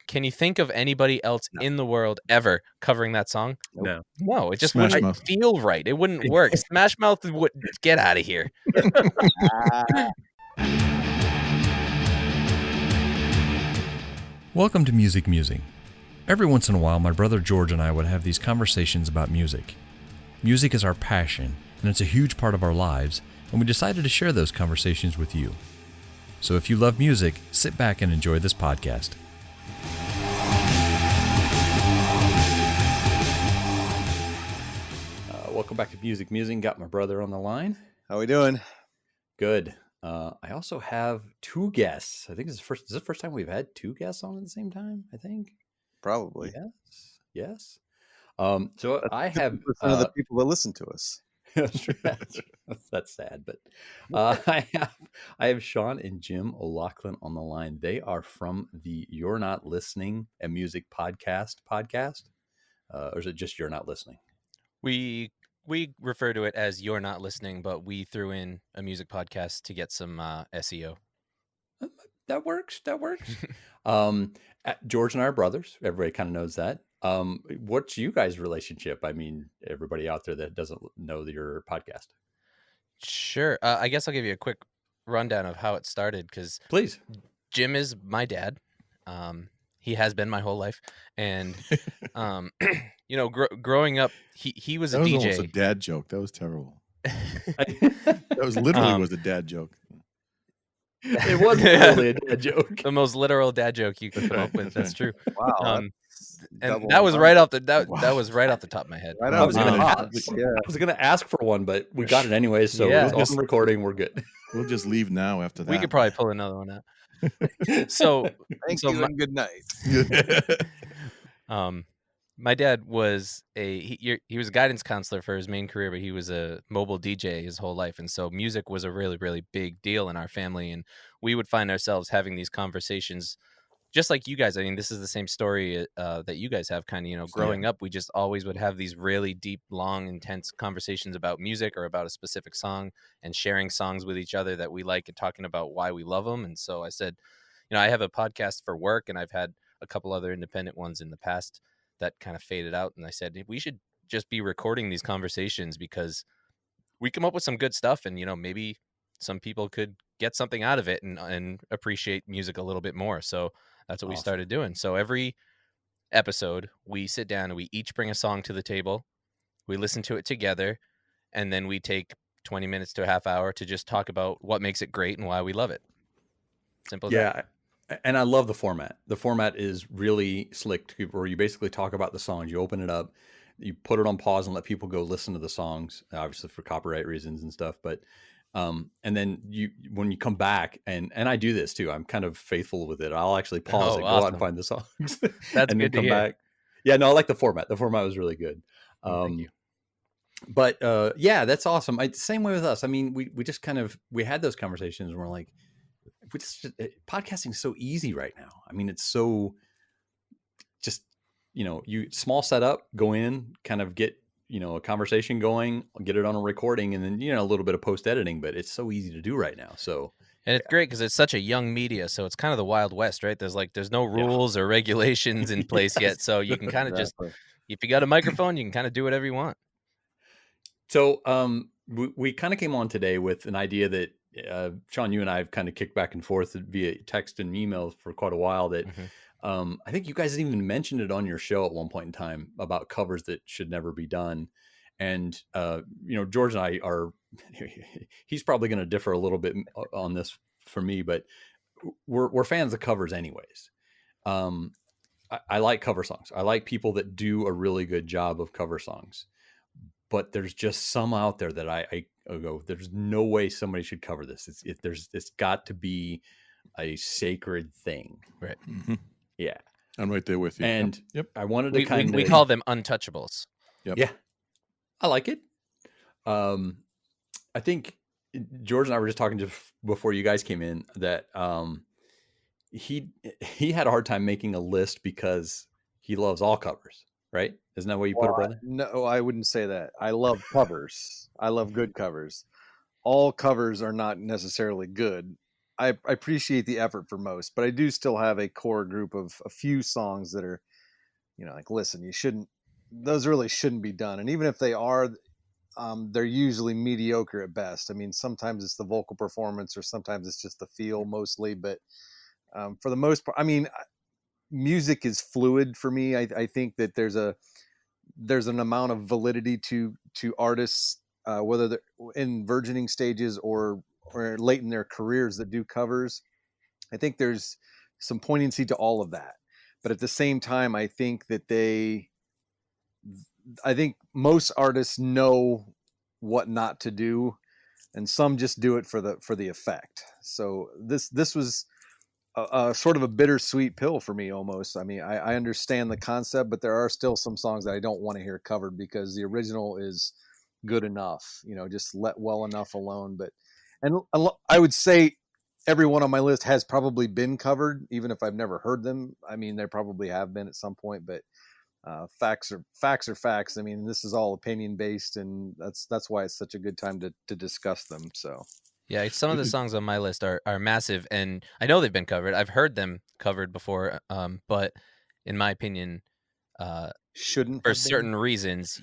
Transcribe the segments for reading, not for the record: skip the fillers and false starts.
Can you think of anybody else in the world ever covering that song? No. No, it just Smash wouldn't Mouth. feel right. It wouldn't work. Smash Mouth would get out of here. Welcome to Music Musing. Every once in a while, my brother George and I would have these conversations about music. Music is our passion, and it's a huge part of our lives, and we decided to share those conversations with you. So if you love music, sit back and enjoy this podcast. Welcome back to Music Musing. Got my brother on the line. How we doing? Good. I also have two guests. I think this is the first time we've had two guests on at the same time, I think. Probably. Yes. So I have some of the people that listen to us. That's sad, but I have Shaun and Jim O'Loughlin on the line. They are from the You're Not Listening a Music podcast, or is it just You're Not Listening? We refer to it as You're Not Listening, but we threw in a music podcast to get some SEO. That works. George and I are brothers. Everybody kind of knows that. What's you guys' relationship? I mean, everybody out there that doesn't know your podcast. Sure. I guess I'll give you a quick rundown of how it started, because please. Jim is my dad. He has been my whole life, and growing up, he was a DJ. That was almost a dad joke. That was terrible. That was literally was a dad joke. It was literally a dad joke. The most literal dad joke you could come up with. That's true. Wow. And that was right off the that was right off the top of my head. Right I was going to to ask for one, but we got it anyways. So Yeah. it's on recording. We're good. We'll just leave now after that. We could probably pull another one out. So thank you and good night. My dad was he was a guidance counselor for his main career, but he was a mobile DJ his whole life, and so music was a really, really big deal in our family, and we would find ourselves having these conversations just like you guys. I mean, this is the same story that you guys have, kind of, growing up, we just always would have these really deep, long, intense conversations about music or about a specific song, and sharing songs with each other that we like and talking about why we love them. And so I said, I have a podcast for work, and I've had a couple other independent ones in the past that kind of faded out. And I said, we should just be recording these conversations, because we come up with some good stuff, and, maybe some people could get something out of it and appreciate music a little bit more. So that's what we started doing. So every episode we sit down and we each bring a song to the table. We listen to it together, and then we take 20 minutes to a half hour to just talk about what makes it great and why we love it. Simple as that. And I love the format. The format is really slick, where you basically talk about the songs. You open it up, you put it on pause and let people go listen to the songs, obviously for copyright reasons and stuff. But and then when you come back, and I do this too, I'm kind of faithful with it. I'll actually pause go out and find the songs. That's and good then come to hear. back. Yeah, no, I like the format. The format was really good. Thank you. But that's awesome. Same way with us. I mean, we just we had those conversations and we're like, podcasting is so easy right now. I mean, it's so just, you small setup, go in, kind of get, a conversation going, get it on a recording, and then, a little bit of post editing, but it's so easy to do right now. So, and it's great because it's such a young media. So it's kind of the Wild West, right? There's no rules or regulations in place yet. So you can kind of just, if you got a microphone, you can kind of do whatever you want. So we kind of came on today with an idea that Shaun, you and I have kind of kicked back and forth via text and emails for quite a while, that I think you guys even mentioned it on your show at one point in time about covers that should never be done. And, George and I he's probably going to differ a little bit on this for me, but we're fans of covers anyways. I like cover songs. I like people that do a really good job of cover songs, but there's just some out there that I go, there's no way somebody should cover this. It's got to be a sacred thing. Right. Mm-hmm. Yeah. I'm right there with you. And yep. I wanted to we call them untouchables. Yep. Yeah. I like it. I think George and I were just talking before you guys came in that he had a hard time making a list because he loves all covers, right? Isn't that what you put it, brother? No, I wouldn't say that. I love covers. I love good covers. All covers are not necessarily good. I appreciate the effort for most, but I do still have a core group of a few songs that are, like, listen, those really shouldn't be done. And even if they are, they're usually mediocre at best. I mean, sometimes it's the vocal performance or sometimes it's just the feel mostly, but for the most part, I mean, music is fluid for me. I think that there's an amount of validity to artists, whether they're in virgining stages or late in their careers that do covers. I think there's some poignancy to all of that, but at the same time, I think most artists know what not to do, and some just do it for the effect. So this was a sort of a bittersweet pill for me almost. I mean, I understand the concept, but there are still some songs that I don't want to hear covered because the original is good enough, just let well enough alone. And I would say every one on my list has probably been covered, even if I've never heard them. I mean, they probably have been at some point, but facts are facts. I mean, this is all opinion based, and that's why it's such a good time to discuss them. So. Yeah, some of the songs on my list are massive, and I know they've been covered. I've heard them covered before, but in my opinion, shouldn't for have been. certain reasons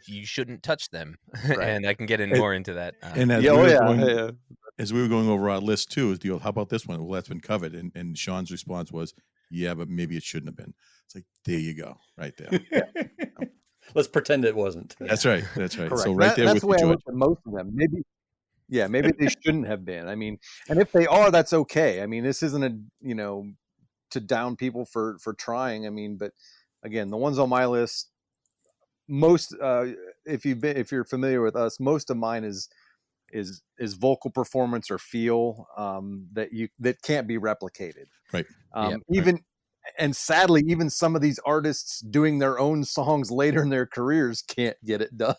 you shouldn't touch them, Right. and I can get in more into that. And as we were going over our list too, how about this one? Well, that's been covered, and Shaun's response was, "Yeah, but maybe it shouldn't have been." It's like, there you go, right there. Let's pretend it wasn't. That's right. That's right. Correct. So right there that's with the way you, I George. look at most of them. Maybe they shouldn't have been. I mean, and if they are, that's okay. I mean, this isn't to down people for trying. I mean, but again, the ones on my list, most if you're familiar with us, most of mine is vocal performance or feel that can't be replicated. Right. And sadly, even some of these artists doing their own songs later in their careers can't get it done.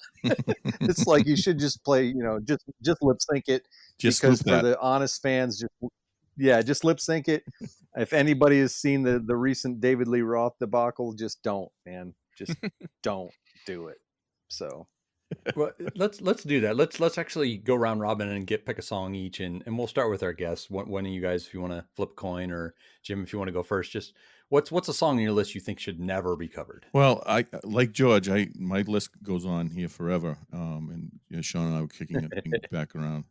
It's like you should just play, just lip sync it. Just because for the honest fans, just lip sync it. If anybody has seen the recent David Lee Roth debacle, just don't, man. Just don't do it. So. Well, let's do that. Let's actually go round robin and pick a song each, and we'll start with our guests. One of you guys, if you want to flip a coin, or Jim, if you want to go first, just what's a song on your list you think should never be covered? Well, I like George. My list goes on here forever. And Shaun and I were kicking it back around.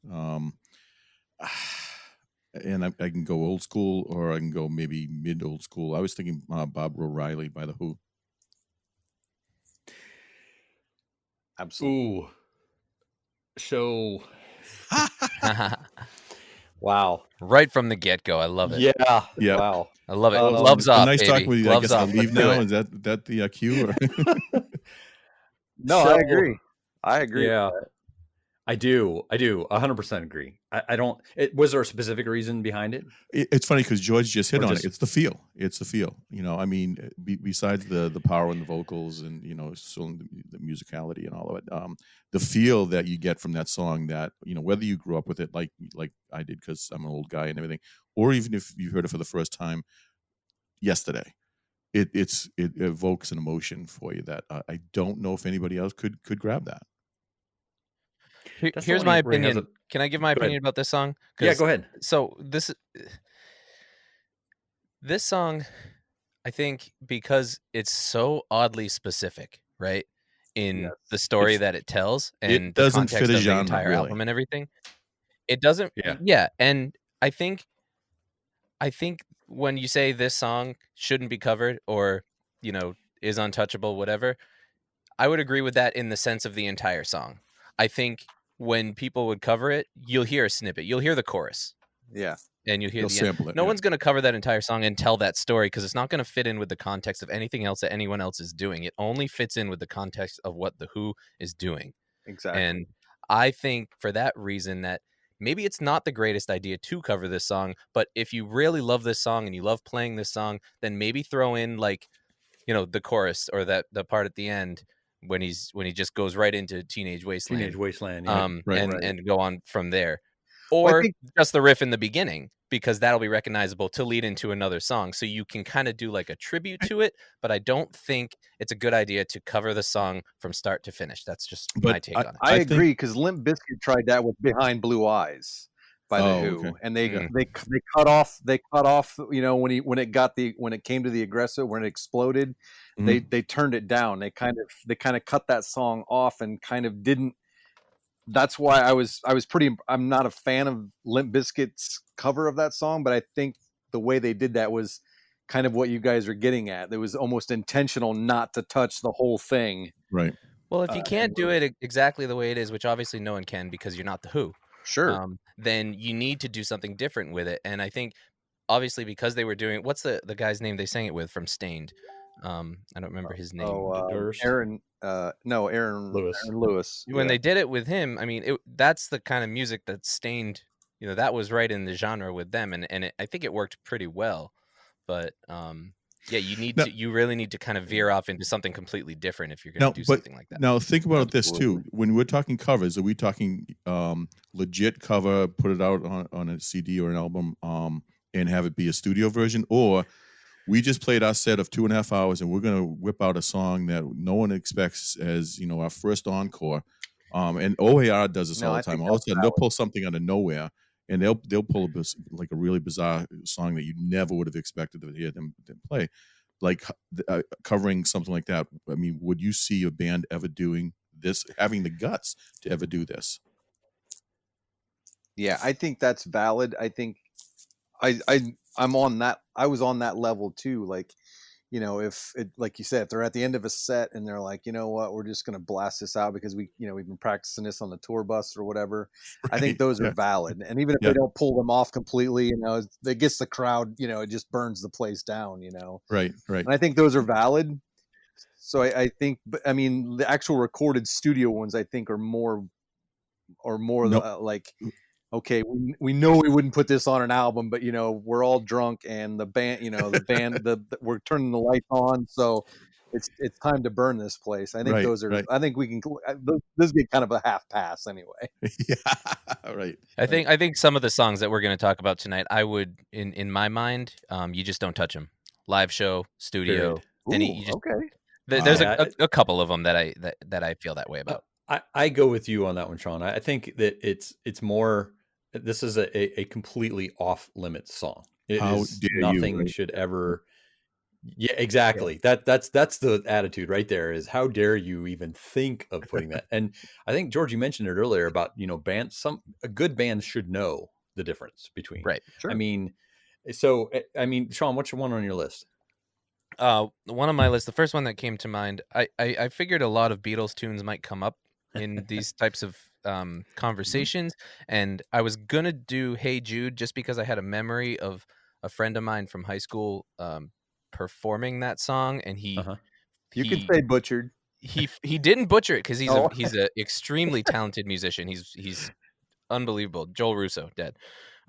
And I can go old school, or I can go maybe mid old school. I was thinking Barbara O'Reilly by The Who. Absolutely. Ooh. So, wow. Right from the get-go, I love it. Yeah. Wow. I love it. Gloves off, nice baby. talking with you. Gloves I guess off. I'll leave now. Is that the cue? Or? No, I agree. Yeah. I do 100% agree. I don't. Was there a specific reason behind it? It's funny because George just hit on it. It's the feel. I mean, besides the power in the vocals and so the musicality and all of it, the feel that you get from that song. That whether you grew up with it like I did because I'm an old guy and everything, or even if you heard it for the first time yesterday, it evokes an emotion for you that I don't know if anybody else could grab that. Here's my opinion. Can I give my opinion about this song? Yeah, go ahead. So this song, I think, because it's so oddly specific, right, in the story that it tells, and it doesn't the context fit a of genre, the entire really. album and everything. It doesn't. Yeah, and I think when you say this song shouldn't be covered, or is untouchable, whatever, I would agree with that in the sense of the entire song. I think when people would cover it, you'll hear a snippet. You'll hear the chorus. Yeah. And you'll hear the sample it. No one's going to cover that entire song and tell that story because it's not going to fit in with the context of anything else that anyone else is doing. It only fits in with the context of what The Who is doing. Exactly. And I think for that reason that maybe it's not the greatest idea to cover this song, but if you really love this song and you love playing this song, then maybe throw in the chorus or the part at the end when he just goes right into Teenage Wasteland. Yeah. And go on from there. Or just the riff in the beginning, because that'll be recognizable to lead into another song. So you can kind of do like a tribute to it, but I don't think it's a good idea to cover the song from start to finish. That's just my take on it. I agree, because Limp Bizkit tried that with Behind Blue Eyes. by the Oh, Who, okay. and they cut off when it came to the aggressive, when it exploded, Mhm. they turned it down. They kind of cut that song off and kind of didn't. That's why I'm not a fan of Limp Bizkit's cover of that song, but I think the way they did that was kind of what you guys are getting at. It was almost intentional not to touch the whole thing. Right. Well, if you can't do it exactly the way it is, which obviously no one can because you're not the Who, Sure. then you need to do something different with it. And I think obviously because they were doing, what's the guy's name they sang it with from Stained? I don't remember his name. Aaron Lewis. When they did it with him, I mean, that's the kind of music that Stained, that was right in the genre with them, and I think it worked pretty well. But yeah, you really need to kind of veer off into something completely different if you're going to do something like that. Now think about this too. When we're talking covers, are we talking legit cover, put it out on a CD or an album, and have it be a studio version, or we just played our set of 2.5 hours and we're going to whip out a song that no one expects as, our first encore. And OAR does this all the time. All of a sudden, they'll pull something out of nowhere, and they'll pull a really bizarre song that you never would have expected to hear them play, like covering something like that. I mean, would you see a band ever doing this, having the guts to ever do this? Yeah, I think that's valid. I think I'm on that. I was on that level too. Like, if it, like you said, if they're at the end of a set and they're like, you know what, we're just going to blast this out because we've been practicing this on the tour bus or whatever. Right. I think those are valid. And even if they don't pull them off completely, it gets the crowd, it just burns the place down, Right. And I think those are valid. So I think, but I mean, the actual recorded studio ones, I think are more like, okay, we know we wouldn't put this on an album, but we're all drunk and the band, we're turning the lights on, so it's time to burn this place. I think those are. Right. I think we can. Those get kind of a half pass anyway. Yeah, right. I think some of the songs that we're going to talk about tonight, I would, in my mind, you just don't touch them. Live show, studio, okay. There's a couple of them that I feel that way about. I go with you on that one, Shaun. I think that it's more. This is a completely off limits song. Nothing should ever. Yeah, exactly. Yeah. That's the attitude right there. Is how dare you even think of putting that? And I think George, you mentioned it earlier about bands. A good band should know the difference between. Right. Sure. I mean, Shaun, what's one on your list? One on my list, the first one that came to mind. I figured a lot of Beatles tunes might come up in these types of conversations, and I was gonna do Hey Jude just because I had a memory of a friend of mine from high school performing that song, and you can say butchered. He didn't butcher it because he's a extremely talented musician. He's unbelievable. Joel Russo, dead.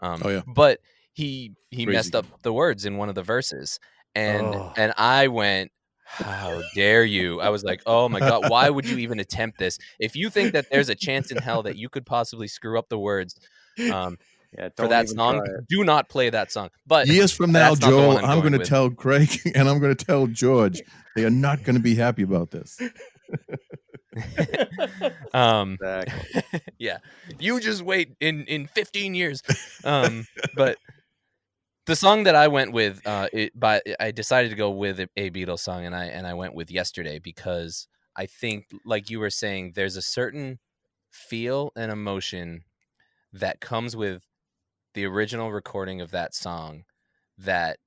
But he messed up the words in one of the verses, and I went, how dare you? I was like, oh my God, why would you even attempt this? If you think that there's a chance in hell that you could possibly screw up the words for that song, do not play that song. But years from now, Joel, I'm going to tell Craig and I'm going to tell George, they are not going to be happy about this. Exactly. Yeah, you just wait in 15 years. But the song that I went with, I decided to go with a Beatles song, and I went with Yesterday because I think, like you were saying, there's a certain feel and emotion that comes with the original recording of that song that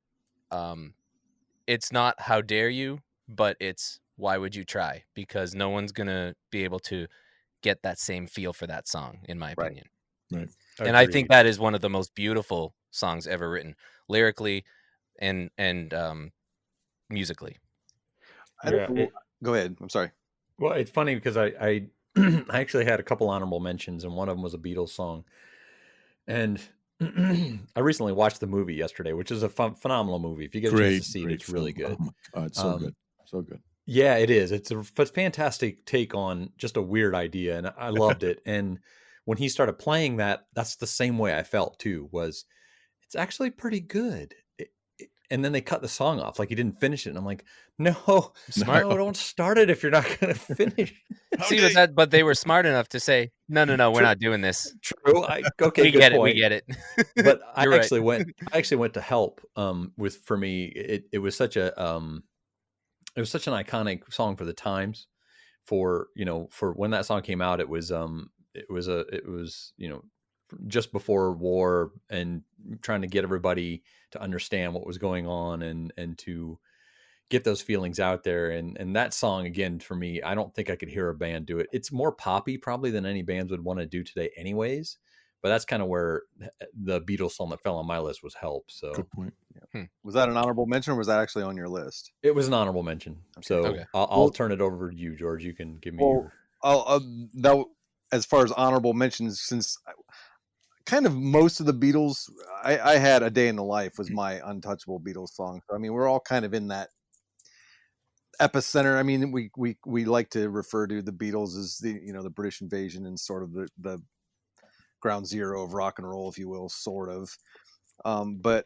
it's not how dare you, but it's why would you try, because no one's gonna be able to get that same feel for that song, in my opinion. Right. And I think that is one of the most beautiful songs ever written, lyrically and musically. Go ahead. I'm sorry. Well, it's funny because I I actually had a couple honorable mentions, and one of them was a Beatles song. And I recently watched the movie yesterday, which is a phenomenal movie. If you get a chance to see it, it's really good. Oh my God, so good. So good. Yeah, it is. It's a fantastic take on just a weird idea, and I loved it. And when he started playing that, that's the same way I felt too. Was it's actually pretty good. And then they cut the song off, like he didn't finish it. And I'm like, no, Smart. no, don't start it if you're not going to finish. See, but they were smart enough to say, no, we're not doing this. True. Okay, we good get point. it. We get it. But I right. actually went to help. For me, it was such an iconic song for the times. For when that song came out, it was just before war and trying to get everybody to understand what was going on and to get those feelings out there. And that song, again, for me, I don't think I could hear a band do it. It's more poppy probably than any bands would want to do today anyways. But that's kind of where the Beatles song that fell on my list was Help. So good point. Was that an honorable mention or was that actually on your list? It was an honorable mention. Okay. So Okay. I'll turn it over to you, George. You can give me your... as far as honorable mentions, since kind of most of the Beatles, I had A Day in the Life was my Untouchable Beatles song. So I mean, we're all kind of in that epicenter. I mean, we like to refer to the Beatles as the British invasion and sort of the ground zero of rock and roll, if you will, sort of. But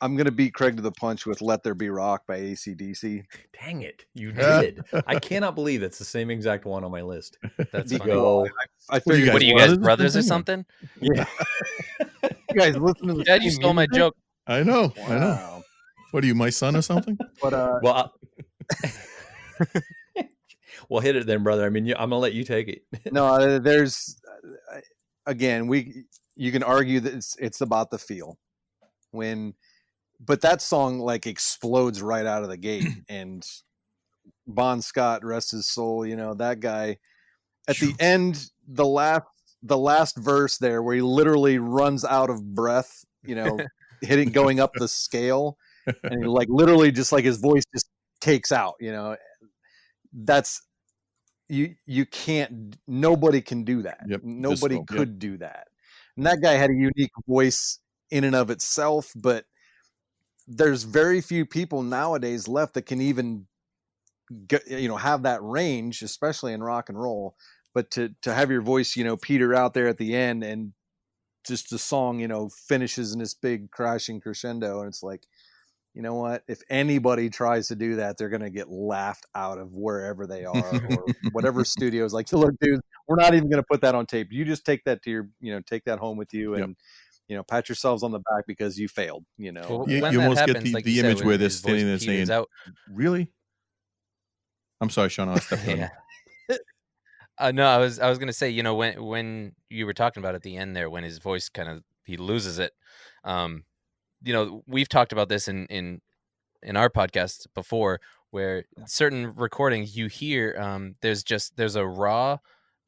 I'm going to beat Craig to the punch with Let There Be Rock by AC/DC. Dang it. You did. I cannot believe it's the same exact one on my list. That's funny. I figured, what are you guys, brothers or something? Yeah. You guys listen to the Dad, you stole my joke. I know. Wow. I know. What are you, my son or something? But well, well, hit it then, brother. I mean, I'm going to let you take it. No, there's, again, you can argue that it's about the feel. But that song like explodes right out of the gate. And Bon Scott, rest his soul, that guy at the end, the last verse there where he literally runs out of breath, going up the scale, and he like literally just like his voice just takes out, that's you can't, nobody can do that. Yep, nobody could do that. And that guy had a unique voice in and of itself, but there's very few people nowadays left that can even have that range, especially in rock and roll. But to have your voice, peter out there at the end, and just the song, finishes in this big crashing crescendo, and it's like, you know what? If anybody tries to do that, they're gonna get laughed out of wherever they are or whatever studio's like, look, dude, we're not even gonna put that on tape. You just take that to your, take that home with you, and pat yourselves on the back because you failed. Well, you when that almost happens, get like the you image said, where they're his voice standing there peters saying, out. "Really?" I'm sorry, Shaun. I stepped on. Yeah. No, I was gonna say, when you were talking about at the end there, when his voice he loses it. We've talked about this in our podcast before, where certain recordings you hear, there's a raw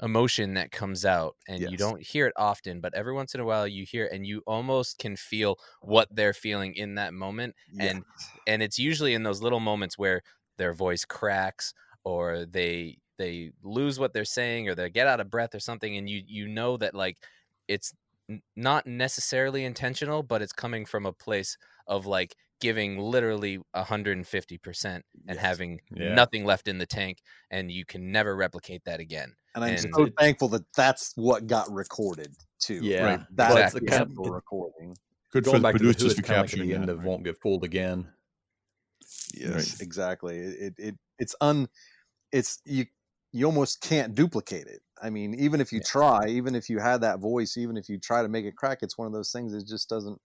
emotion that comes out, and you don't hear it often, but every once in a while you hear it, and you almost can feel what they're feeling in that moment. And it's usually in those little moments where their voice cracks, or they lose what they're saying, or they get out of breath or something, and you know that like it's not necessarily intentional, but it's coming from a place of like giving literally 150% and having nothing left in the tank, and you can never replicate that again. And I'm so thankful that that's what got recorded too. Yeah, right. That's the kind of recording. Good Going for the back producers to for the Who, capturing the end that. of Won't Get Fooled Again. Yes, exactly. You almost can't duplicate it. I mean, even if you try, even if you had that voice, even if you try to make it crack, it's one of those things that just doesn't.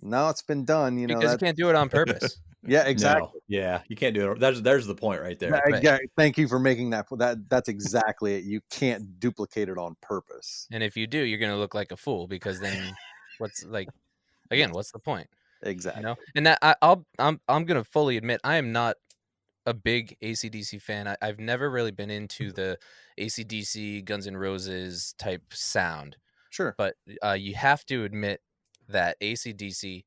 Now it's been done, because you can't do it on purpose. Yeah, exactly. No, yeah, you can't do it. There's the point right there. Right. Thank you for making that. That's exactly it. You can't duplicate it on purpose. And if you do, you're going to look like a fool, because then what's the point? Exactly. And that I'm going to fully admit, I am not a big AC/DC fan. I've never really been into the AC/DC Guns N' Roses type sound. Sure. But you have to admit that AC/DC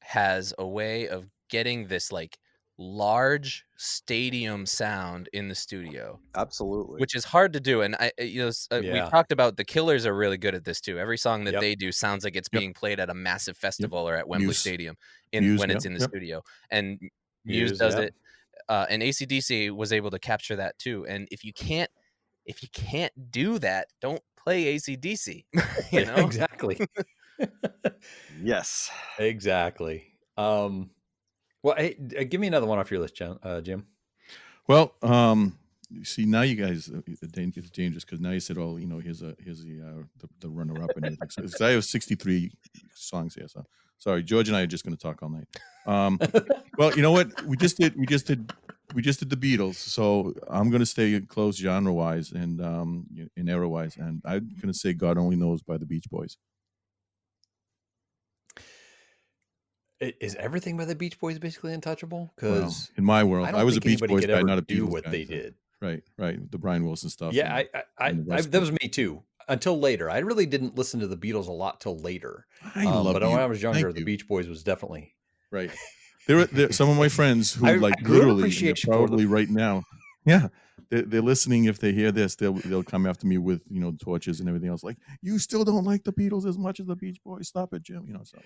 has a way of getting this like large stadium sound in the studio. Absolutely. Which is hard to do. And we've talked about the Killers are really good at this too. Every song that they do sounds like it's being played at a massive festival or at Wembley Stadium when it's in the studio. And Muse does it. And AC/DC was able to capture that too. And if you can't do that, don't play AC/DC. Exactly. Yes. Exactly. Well, hey, give me another one off your list, Jim. Well, see, now you guys, it's dangerous because now you said, "Oh, here's the runner up," and everything. So I have 63 songs here. So sorry, George and I are just going to talk all night. Well, you know what? We just did the Beatles. So I'm going to stay close genre wise and in era wise, and I'm going to say "God Only Knows" by the Beach Boys. Is everything by the Beach Boys basically untouchable? Because in my world, I was a Beach Boys guy, not a do Beatles what guy. they did. Right. The Brian Wilson stuff. Yeah, that was me too. Until later, I really didn't listen to the Beatles a lot till later. But when I was younger, the Beach Boys was definitely right. There some of my friends who literally probably right now. Yeah. They're listening. If they hear this, they'll come after me with torches and everything else. Like, you still don't like the Beatles as much as the Beach Boys. Stop it, Jim. So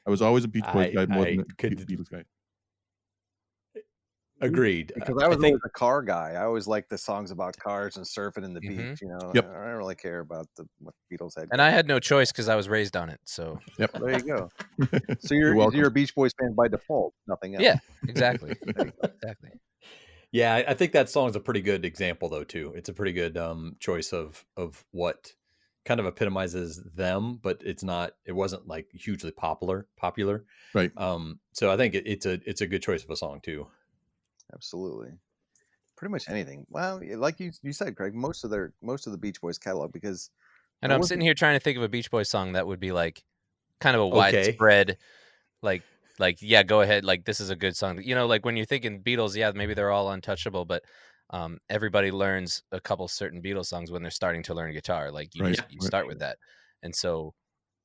I was always a Beach Boys guy more than a Beatles guy. Agreed. Because I was always a car guy. I always liked the songs about cars and surfing in the beach. Yep. I don't really care about what Beatles had. And I had no choice because I was raised on it. So there you go. So you're a Beach Boys fan by default, nothing else. Yeah, exactly. Exactly. Yeah, I think that song is a pretty good example, though. Too, it's a pretty good choice of what kind of epitomizes them, but it wasn't like hugely popular. Right. So I think it's a good choice of a song too. Absolutely. Pretty much anything. Well, like you said, Craig, most of the Beach Boys catalog, because I know I'm sitting here trying to think of a Beach Boys song that would be like kind of a widespread, like yeah, go ahead, like this is a good song. Like when you're thinking Beatles, yeah, maybe they're all untouchable, but everybody learns a couple certain Beatles songs when they're starting to learn guitar. Like you start with that, and so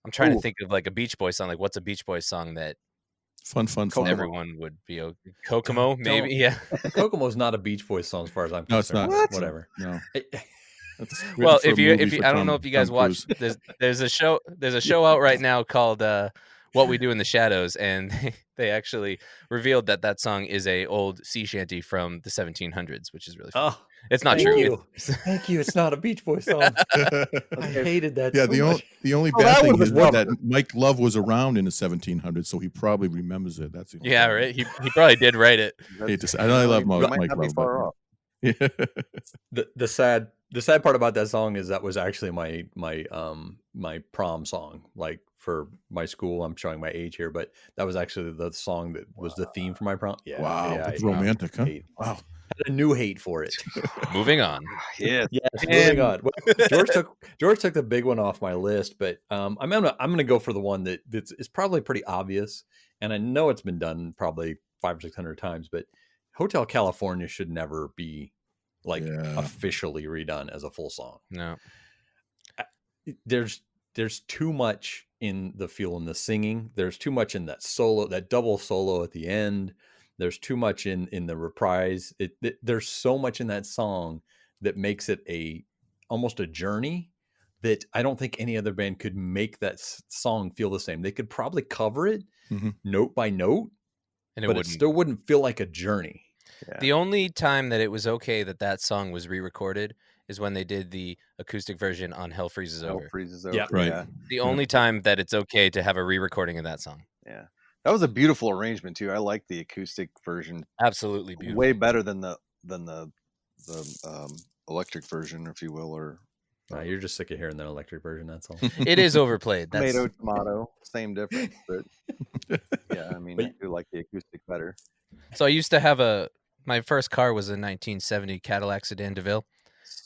I'm trying to think of like a Beach Boys song. Like what's a Beach Boys song that fun everyone would be okay. Kokomo, maybe. Yeah. Kokomo's not a Beach Boys song as far as I'm concerned. No, it's not. Whatever. No. Well, if you I don't know if you guys watch, there's a show out right now called What We Do in the Shadows, and they actually revealed that song is a old sea shanty from the 1700s, which is really funny. Oh, it's not true. Thank you. It's not a Beach Boys song. I hated that. Yeah, so much. the only bad thing is that Mike Love was around in the 1700s, so he probably remembers it. That's right. He probably did write it. I love Mike Love. Far off. Yeah. The sad part about that song is that was actually my prom song. Like for my school, I'm showing my age here, but that was actually the song that was the theme for my prom. Yeah. Wow. That's romantic, huh? Wow. I had a new hate for it. Moving on. Yes, moving on. Well, George took the big one off my list, but I'm gonna go for the one that's probably pretty obvious, and I know it's been done probably 500 or 600 times, but Hotel California should never be officially redone as a full song. No, there's too much in the feel and the singing. There's too much in that solo, that double solo at the end. There's too much in the reprise. There's so much in that song that makes it almost a journey that I don't think any other band could make that song feel the same. They could probably cover it note by note, but it still wouldn't feel like a journey. Yeah. The only time that it was okay that song was re-recorded is when they did the acoustic version on Hell Freezes Over. Hell Freezes Over. Yeah, right. Yeah. The only time that it's okay to have a re-recording of that song. Yeah. That was a beautiful arrangement too. I like the acoustic version. Absolutely beautiful. Way better than the electric version, if you will, or you're just sick of hearing that electric version. That's all. It is overplayed. Tomato, same difference. But yeah, I mean, I do like the acoustic better. So I used to have my first car was a 1970 Cadillac Sedan DeVille,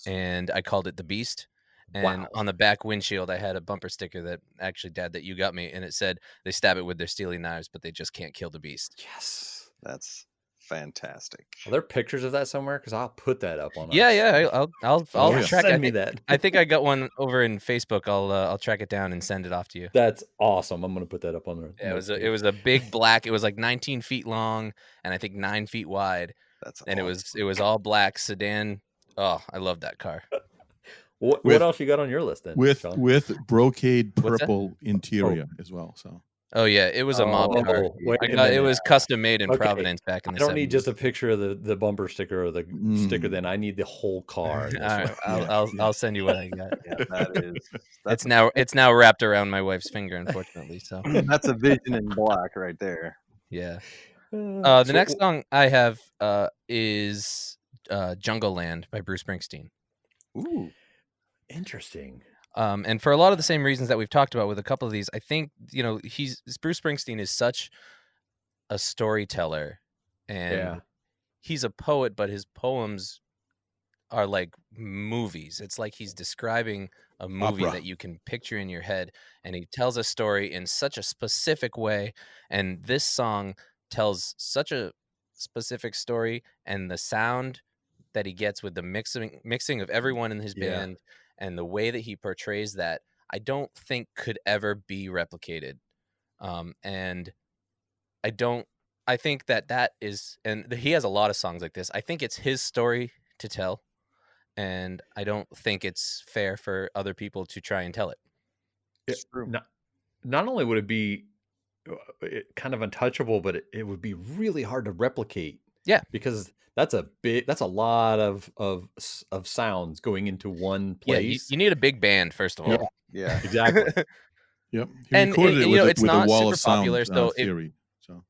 and I called it the Beast. And on the back windshield, I had a bumper sticker that actually, Dad, that you got me, and it said, "They stab it with their steely knives, but they just can't kill the beast." Yes, that's fantastic. Are there pictures of that somewhere? Because I'll put that up on. Yeah. I'll track. Send me that. I think I got one over in Facebook. I'll track it down and send it off to you. That's awesome. I'm gonna put that up on there. Yeah, it was a big black. It was like 19 feet long and I think 9 feet wide. And awesome. it was all black sedan. Oh, I love that car. What else you got on your list then? With brocade purple interior as well. So. Oh yeah, it was a mob car. It was custom made in Providence back in the 70s. I don't need just a picture of the bumper sticker or the sticker. Then I need the whole car. All right, I'll send you what I got. Yeah, it's now wrapped around my wife's finger, unfortunately. So that's a vision in black right there. Yeah. So The next song I have is Jungle Land by Bruce Springsteen. Ooh, interesting. And for a lot of the same reasons that we've talked about with a couple of these, I think, Bruce Springsteen is such a storyteller, and he's a poet, but his poems are like movies. It's like he's describing a movie Opera. that you can picture in your head, and he tells a story in such a specific way. And this song tells such a specific story, and the sound that he gets with the mixing of everyone in his band and the way that he portrays that, I don't think could ever be replicated. And I think that is, and he has a lot of songs like this. I think it's his story to tell, and I don't think it's fair for other people to try and tell it. It's true. Not only would it be kind of untouchable, but it would be really hard to replicate. Yeah, because that's a lot of sounds going into one place. Yeah, you need a big band first of all. Yeah, exactly. Yep. He And recorded it with, it's with not a wall super of sound popular, so theory. So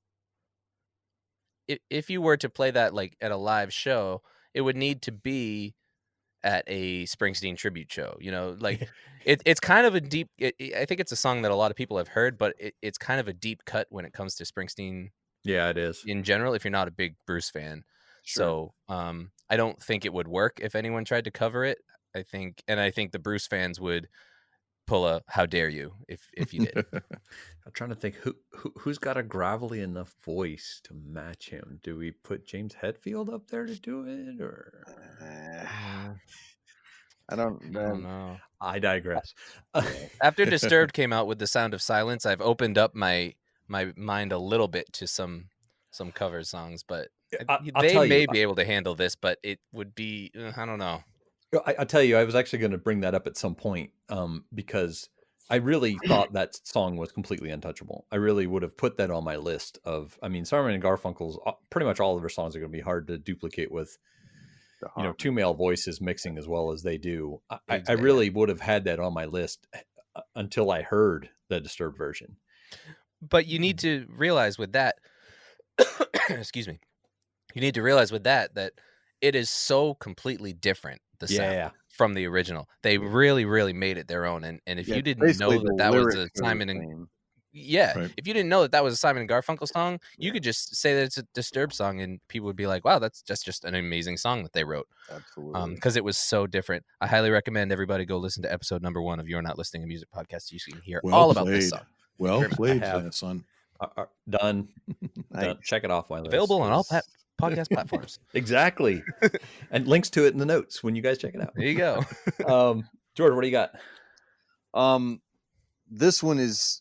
if you were to play that like at a live show, it would need to be at a Springsteen tribute show. Like it's kind of a deep. I think it's a song that a lot of people have heard, but it's kind of a deep cut when it comes to Springsteen. Yeah, it is in general. If you're not a big Bruce fan, so I don't think it would work if anyone tried to cover it. I think the Bruce fans would pull a "How dare you" if you did. I'm trying to think who's got a gravelly enough voice to match him. Do we put James Hetfield up there to do it, or I don't know. I digress. After Disturbed came out with The Sound of Silence, I've opened up my mind a little bit to some cover songs, but they may be able to handle this, but it would be, I don't know. I'll tell you, I was actually going to bring that up at some point because I really thought that song was completely untouchable. I really would have put that on my list of, Simon and Garfunkel's, pretty much all of their songs are going to be hard to duplicate with, two male voices mixing as well as they do. I really would have had that on my list until I heard the Disturbed version. But you need to realize with that, excuse me, you need to realize with that it is so completely different, the sound from the original. They really, really made it their own. And if you didn't know that was a Simon and if you didn't know that was a Simon and Garfunkel song, you could just say that it's a Disturbed song, and people would be like, "Wow, that's just an amazing song that they wrote." Absolutely, because it was so different. I highly recommend everybody go listen to episode number 1 of You're Not Listening to Music podcast. So you can hear all about this song. Well played, son. Done. Check it off. Available on all podcast platforms. Exactly. And links to it in the notes when you guys check it out. There you go. George, what do you got? This one is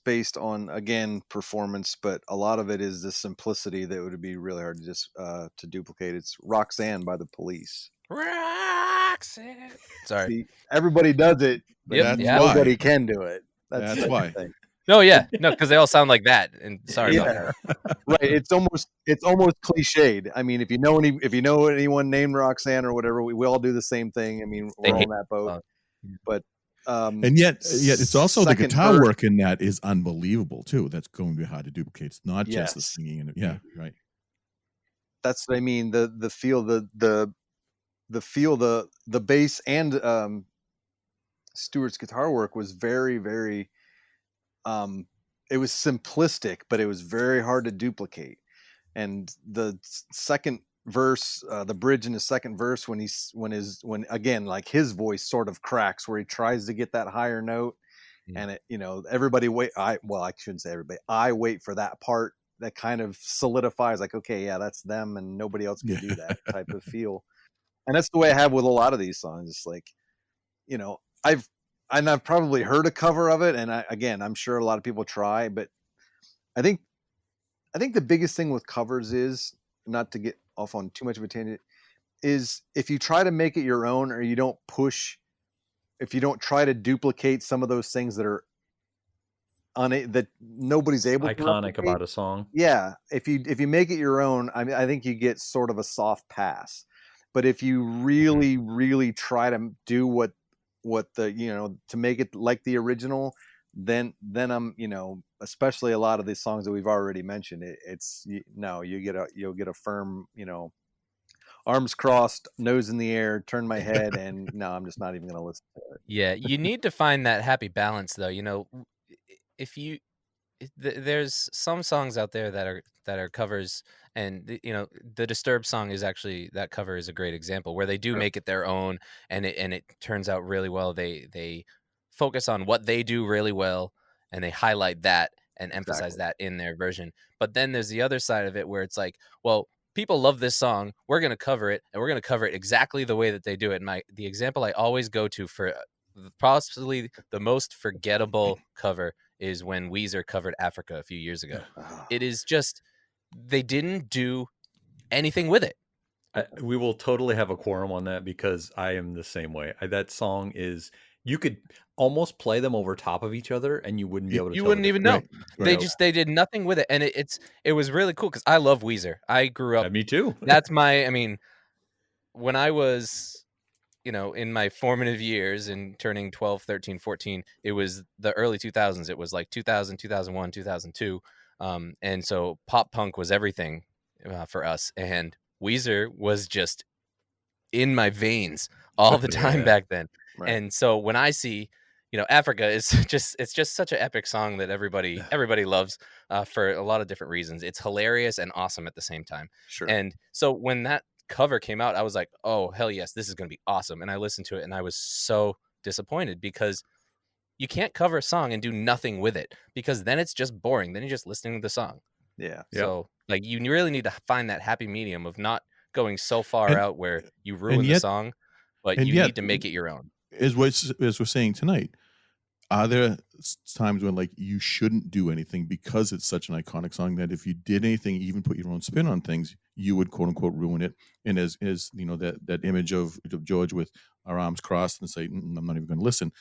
based on, again, performance, but a lot of it is the simplicity that would be really hard to just to duplicate. It's Roxanne by the Police. Roxanne. Sorry. See, everybody does it, but nobody can do it. That's why. No, because they all sound like that. And sorry about that. Right. It's almost cliched. I mean, if you know anyone named Roxanne or whatever, we all do the same thing. I mean, we're all in that boat. But and yet it's also the guitar work in that is unbelievable too. That's going to be hard to duplicate. It's not just the singing and right. That's what I mean. The feel, the feel, the bass and Stewart's guitar work was very, very it was simplistic, but it was very hard to duplicate. And the second verse, the bridge in the second verse, when again, like his voice sort of cracks where he tries to get that higher note, and it, everybody I shouldn't say everybody. I wait for that part that kind of solidifies, like, okay, yeah, that's them, and nobody else can do that type of feel. And that's the way I have with a lot of these songs. It's like, I've probably heard a cover of it, and I'm sure a lot of people try, but I think the biggest thing with covers is, not to get off on too much of a tangent, is if you try to make it your own, or you don't if you don't try to duplicate some of those things that are that nobody's able to iconic about a song. Yeah, if you make it your own, I think you get sort of a soft pass. But if you really, really try to do what the to make it like the original, then I'm, especially a lot of these songs that we've already mentioned, you'll get a firm, arms crossed, nose in the air, turn my head, and no, I'm just not even going to listen to it. Yeah, you need to find that happy balance, though. If you there's some songs out there that are covers, and the Disturbed song is actually, that cover is a great example where they do Sure. make it their own, and it turns out really well. They focus on what they do really well, and they highlight that and emphasize that in their version. But then there's the other side of it where it's like, well, people love this song, we're going to cover it, and we're going to cover it exactly the way that they do it. And the example I always go to for possibly the most forgettable cover is when Weezer covered Africa a few years ago. It is just, they didn't do anything with it. We will totally have a quorum on that, because I am the same way. That song is, you could almost play them over top of each other and you wouldn't be able to tell. You wouldn't even know. Right. They did nothing with it. And it was really cool because I love Weezer. I grew up. Me too. That's when I was, in my formative years and turning 12, 13, 14, it was the early 2000s. It was like 2000, 2001, 2002. And so pop punk was everything for us. And Weezer was just in my veins all the time back then. Right. And so when I see, Africa is it's just such an epic song that everybody loves for a lot of different reasons. It's hilarious and awesome at the same time. Sure. And so when that cover came out, I was like, oh, hell yes, this is going to be awesome. And I listened to it and I was so disappointed, because you can't cover a song and do nothing with it, because then it's just boring. Then you're just listening to the song. Yeah. So like, you really need to find that happy medium of not going so far out where you ruin the song, but you need to make it your own. As we're saying tonight, are there times when like you shouldn't do anything because it's such an iconic song that if you did anything, even put your own spin on things, you would quote unquote ruin it? And as that image of George with our arms crossed and say, I'm not even going to listen.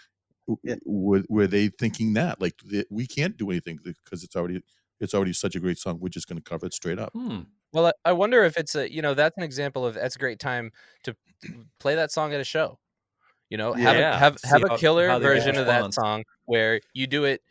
Yeah. Were they thinking that like we can't do anything because it's already such a great song, we're just going to cover it straight up? Well, I wonder if it's that's an example of, that's a great time to play that song at a show. Have a killer version of that song where you do it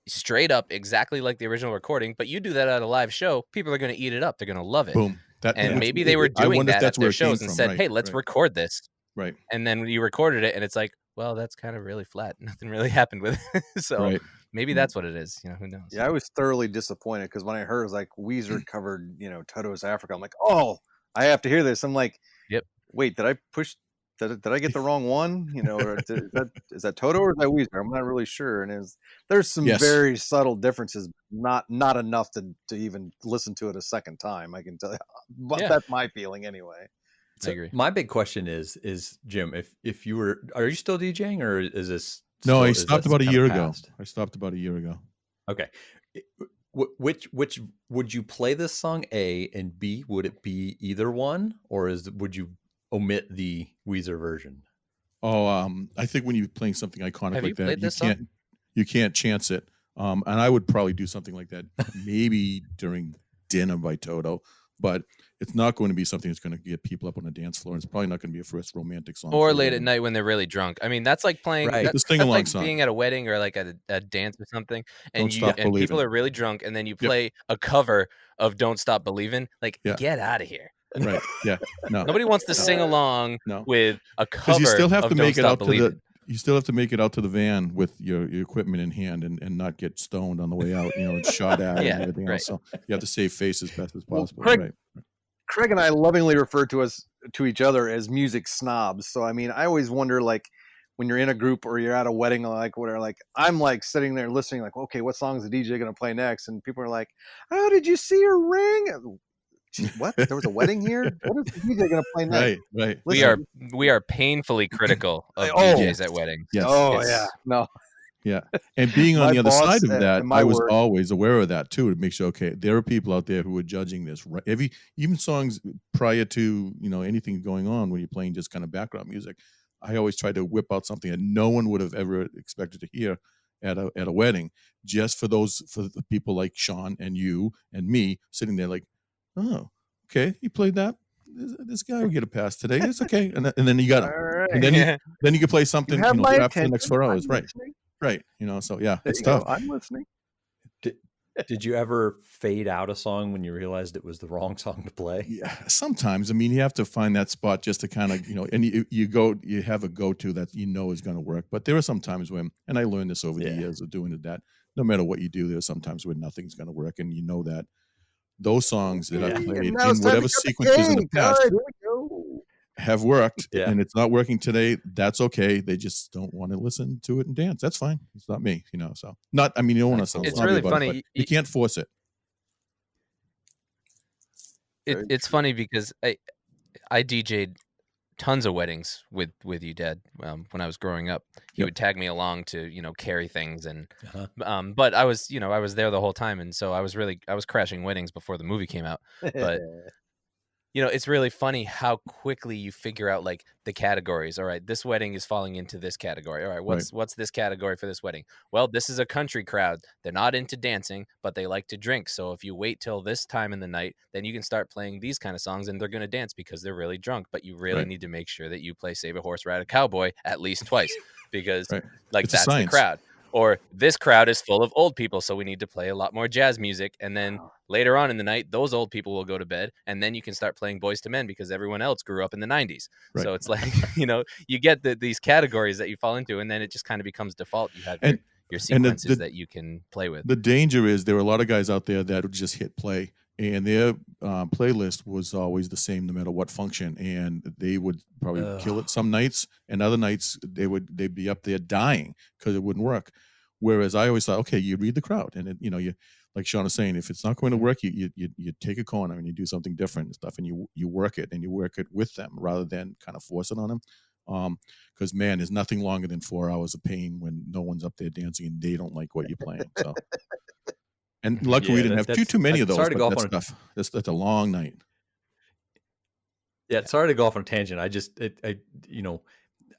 straight up exactly like the original recording, but you do that at a live show, people are going to eat it up. They're going to love it. Boom. And maybe they were doing that at their shows and said, hey, let's record this. Right. And then you recorded it and it's like, well, that's kind of really flat. Nothing really happened with it. So maybe that's what it is. Who knows? Yeah, I was thoroughly disappointed because when I heard it was like Weezer covered, Toto's Africa, I'm like, oh, I have to hear this. I'm like, yep. Wait, did I push? Did I get the wrong one? Or is that Toto or is that Weezer? I'm not really sure. And there's some very subtle differences, not enough to even listen to it a second time. I can tell you, but that's my feeling anyway. So I agree. My big question is Jim, if you were, are you still DJing, or is this? No, I stopped about a year ago. Okay. Which would you play this song, A, and B, would it be either one, or would you omit the Weezer version? I think when you're playing something iconic like that, you can't chance it. And I would probably do something like that maybe during Dinner by Toto, but it's not going to be something that's going to get people up on the dance floor. It's probably not going to be a first romantic song. Or late at night when they're really drunk. I mean, that's like playing, that's like song. Being at a wedding or like at a dance or something, and people are really drunk, and then you play a cover of Don't Stop Believin'. Like, get out of here. Right. Yeah. No. Nobody wants to sing along with a cover. You still have of to make Don't it Stop out Believin'. you still have to make it out to the van with your equipment in hand and not get stoned on the way out, and shot at and everything else. So you have to save face as best as possible. Craig and I lovingly refer to each other as music snobs. So, I mean, I always wonder, like, when you're in a group or you're at a wedding, like whatever, like I'm like sitting there listening, like, okay, what song is the DJ going to play next? And people are like, oh, did you see her ring? What? There was a wedding here? What is the DJ going to play next? Right. Listen, we are painfully critical of DJs at weddings. Yes. No. Yeah. And being on the other side of that, I was always aware of that too, to make sure, okay, there are people out there who are judging this. Even songs prior to, anything going on when you're playing just kind of background music, I always try to whip out something that no one would have ever expected to hear at a wedding, just for the people like Shaun and you and me sitting there like, oh, okay, you played that. This guy will get a pass today. It's okay. And then you got it. Right. And then you can play something, for the next 4 hours. Right. Right. You know, so yeah, There it's you go. tough. I'm listening. Did you ever fade out a song when you realized it was the wrong song to play? Yeah, sometimes. I mean, you have to find that spot just to kind of, you know, and you have a go-to that you know is going to work. But there are some times when, and I learned this over the years of doing it, that no matter what you do, there's sometimes when nothing's going to work, and you know that those songs that I played And now in it's time to whatever cut the sequences in the cake. past Good. Here we go. have worked, Yeah. and it's not working today. That's okay. They just don't want to listen to it and dance. That's fine. It's not me, you know. So not. I mean, you don't want to sound It's snobby really about funny. it, but you can't force it. It's funny because I DJ'd tons of weddings with you, Dad. When I was growing up, he would tag me along to, you know, carry things, and but I was, you know, I was there the whole time, and so I was crashing weddings before the movie came out. But you know, it's really funny how quickly you figure out like the categories. All right, this wedding is falling into this category. All right, what's this category for this wedding? Well, this is a country crowd. They're not into dancing, but they like to drink. So if you wait till this time in the night, then you can start playing these kind of songs, and they're going to dance because they're really drunk. But you really need to make sure that you play Save a Horse, Ride a Cowboy at least twice, because like it's that's the crowd. Or this crowd is full of old people, so we need to play a lot more jazz music. And then later on in the night, those old people will go to bed, and then you can start playing Boys to Men because everyone else grew up in the 90s. Right. So it's like, you know, you get these categories that you fall into, and then it just kind of becomes default. You have your sequences that you can play with. The danger is there are a lot of guys out there that would just hit play, and their playlist was always the same no matter what function, and they would probably kill it some nights, and other nights they'd be up there dying because it wouldn't work. Whereas I always thought, okay, you read the crowd, and you know, you, like Shaun is saying, if it's not going to work, you take a corner and you do something different and stuff, and you work it, and you work it with them rather than kind of force it on them. Because man, there's nothing longer than 4 hours of pain when no one's up there dancing and they don't like what you're playing. So, and luckily we didn't have too many of those. Sorry to go off on stuff. That's a long night. Yeah, sorry to go off on a tangent. I you know,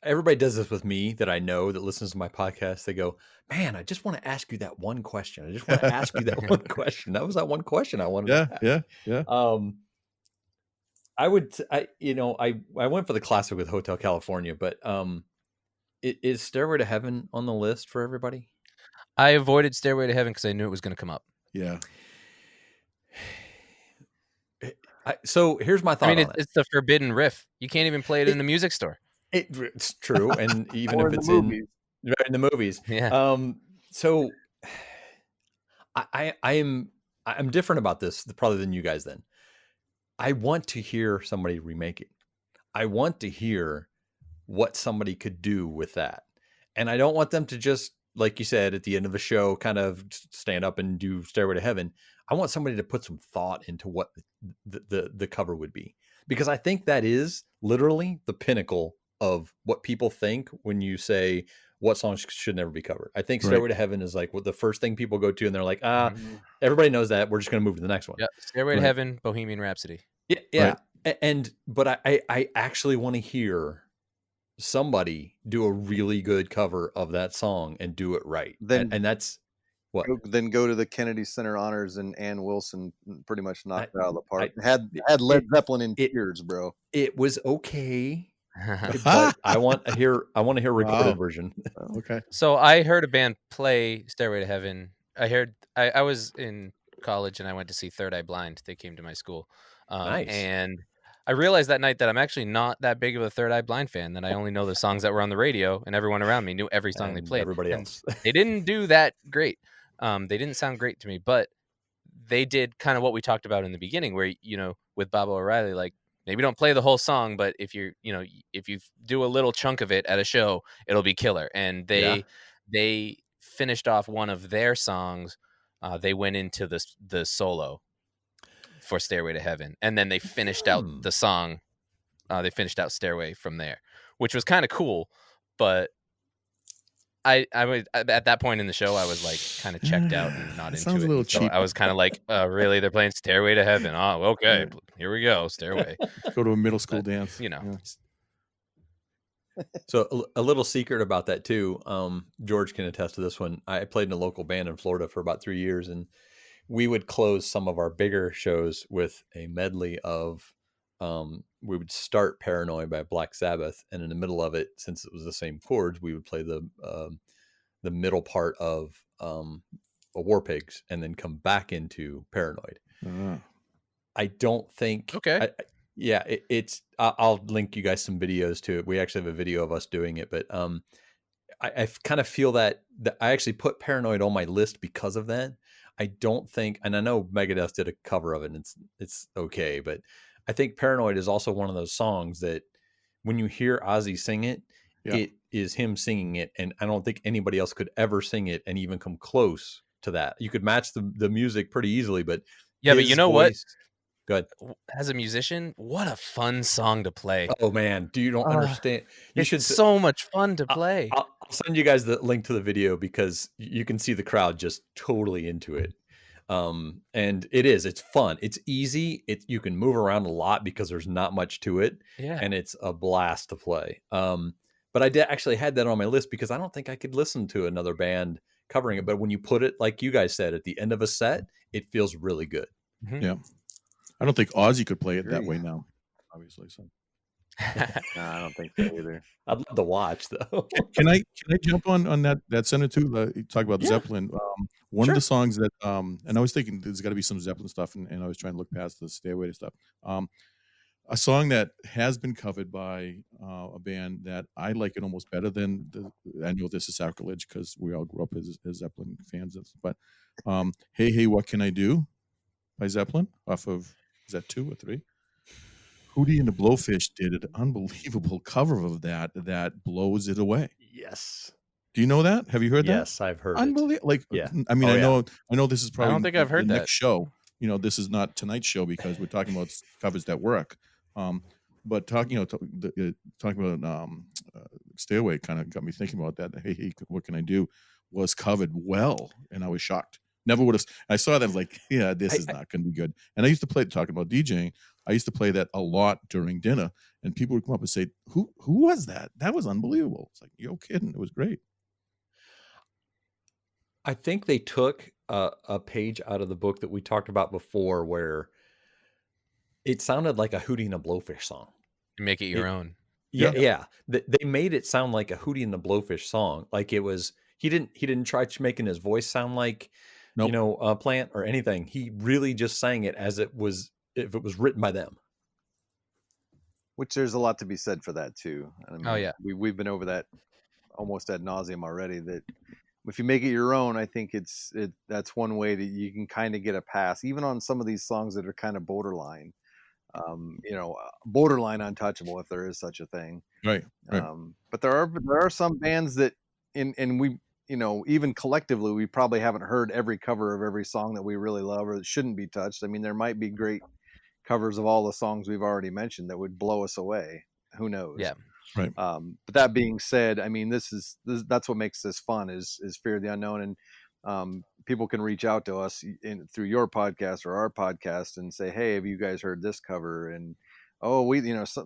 everybody does this with me that I know that listens to my podcast. They go, man, I just want to ask you that one question. I just want to ask you that one question. That was that one question I wanted to ask. Yeah. I went for the classic with Hotel California, but is Stairway to Heaven on the list for everybody? I avoided Stairway to Heaven because I knew it was going to come up. Yeah. So here's my thought. I mean, it's the forbidden riff. You can't even play it in a music store. It's true, and even if it's in the movies. Yeah. So I'm different about this probably than you guys. Then I want to hear somebody remake it. I want to hear what somebody could do with that, and I don't want them to just, like you said, at the end of a show, kind of stand up and do Stairway to Heaven. I want somebody to put some thought into what the cover would be, because I think that is literally the pinnacle of what people think when you say what songs should never be covered. I think Stairway to Heaven is like what the first thing people go to, and they're like, everybody knows that. We're just going to move to the next one. Yeah, Stairway to Heaven, Bohemian Rhapsody. Yeah. Right. But I actually want to hear somebody do a really good cover of that song and do it right. And that's what. Then go to the Kennedy Center Honors, and Ann Wilson pretty much knocked it out of the park. Had Led Zeppelin in tears, bro. It was okay. But I want to hear a recorded version. Okay. So I heard a band play Stairway to Heaven. I was in college and I went to see Third Eye Blind. They came to my school. Nice. And I realized that night that I'm actually not that big of a Third Eye Blind fan, that I only know the songs that were on the radio, and everyone around me knew every song they played. Everybody else. They didn't do that great. They didn't sound great to me, but they did kind of what we talked about in the beginning, where, you know, with Bob O'Reilly, like, maybe don't play the whole song, but if you do a little chunk of it at a show, it'll be killer. And they finished off one of their songs. They went into the solo for Stairway to Heaven, and then they finished out the song. They finished out Stairway from there, which was kind of cool. But I was at that point in the show, I was like kind of checked out and not into it. A little so cheap. I was kind of like, really? They're playing Stairway to Heaven? Oh, okay. Here we go. Stairway. Go to a middle school dance. You know. Yeah. So a little secret about that too. George can attest to this one. I played in a local band in Florida for about 3 years, and we would close some of our bigger shows with a medley of, we would start Paranoid by Black Sabbath, and in the middle of it, since it was the same chords, we would play the the middle part of a War Pigs and then come back into Paranoid. I don't think. Okay. Yeah, it's. I'll link you guys some videos to it. We actually have a video of us doing it, but I kind of feel that I actually put Paranoid on my list because of that. I don't think, and I know Megadeth did a cover of it, and it's okay, but I think Paranoid is also one of those songs that when you hear Ozzy sing it, it is him singing it, and I don't think anybody else could ever sing it and even come close to that. You could match the music pretty easily, but but you know voice, what? Good. As a musician, what a fun song to play. Oh man, you don't understand. It's so much fun to play. I'll send you guys the link to the video because you can see the crowd just totally into it. And it's fun. It's easy. You can move around a lot because there's not much to it. Yeah. And it's a blast to play. But I did actually had that on my list because I don't think I could listen to another band covering it. But when you put it, like you guys said, at the end of a set, it feels really good. Mm-hmm. Yeah. I don't think Ozzy could play it that way now, obviously. So. No, I don't think so either. I'd love to watch though. Can I jump on that center too? Talk about Zeppelin. One of the songs that and I was thinking there's got to be some Zeppelin stuff, and I was trying to look past the Stairway to stuff. A song that has been covered by a band that I like it almost better than I know this is sacrilege because we all grew up as Zeppelin fans, but Hey Hey What Can I Do by Zeppelin off of, is that 2 or 3? Hootie and the Blowfish did an unbelievable cover of that blows it away. Yes. Do you know that? Have you heard that? Yes, I've heard it. Like, yeah. I mean, I know this is probably. I don't think I've heard the that. Next show. You know, this is not tonight's show because we're talking about covers that work. But talking about Stairway kind of got me thinking about that. Hey, what can I do? Was covered well, and I was shocked. Never would have. I saw that. I was like, yeah, this is not going to be good. And I used to play, talking about DJing, I used to play that a lot during dinner, and people would come up and say, who was that? That was unbelievable. It's like, you're kidding. It was great. I think they took a page out of the book that we talked about before where it sounded like a Hootie and a Blowfish song. You make it your own. Yeah. They made it sound like a Hootie and the Blowfish song. Like it was, he didn't try making his voice sound like, a Plant or anything. He really just sang it as it was, if it was written by them. Which there's a lot to be said for that too. I mean, we've been over that almost ad nauseum already, that if you make it your own, I think that's one way that you can kind of get a pass, even on some of these songs that are kind of borderline, borderline untouchable, if there is such a thing. Right. But there are some bands that, and we, even collectively, we probably haven't heard every cover of every song that we really love or that shouldn't be touched. I mean, there might be great covers of all the songs we've already mentioned that would blow us away. Who knows? Yeah. Right. But that being said, I mean, that's what makes this fun is Fear of the Unknown. And people can reach out to us through your podcast or our podcast and say, hey, have you guys heard this cover? And,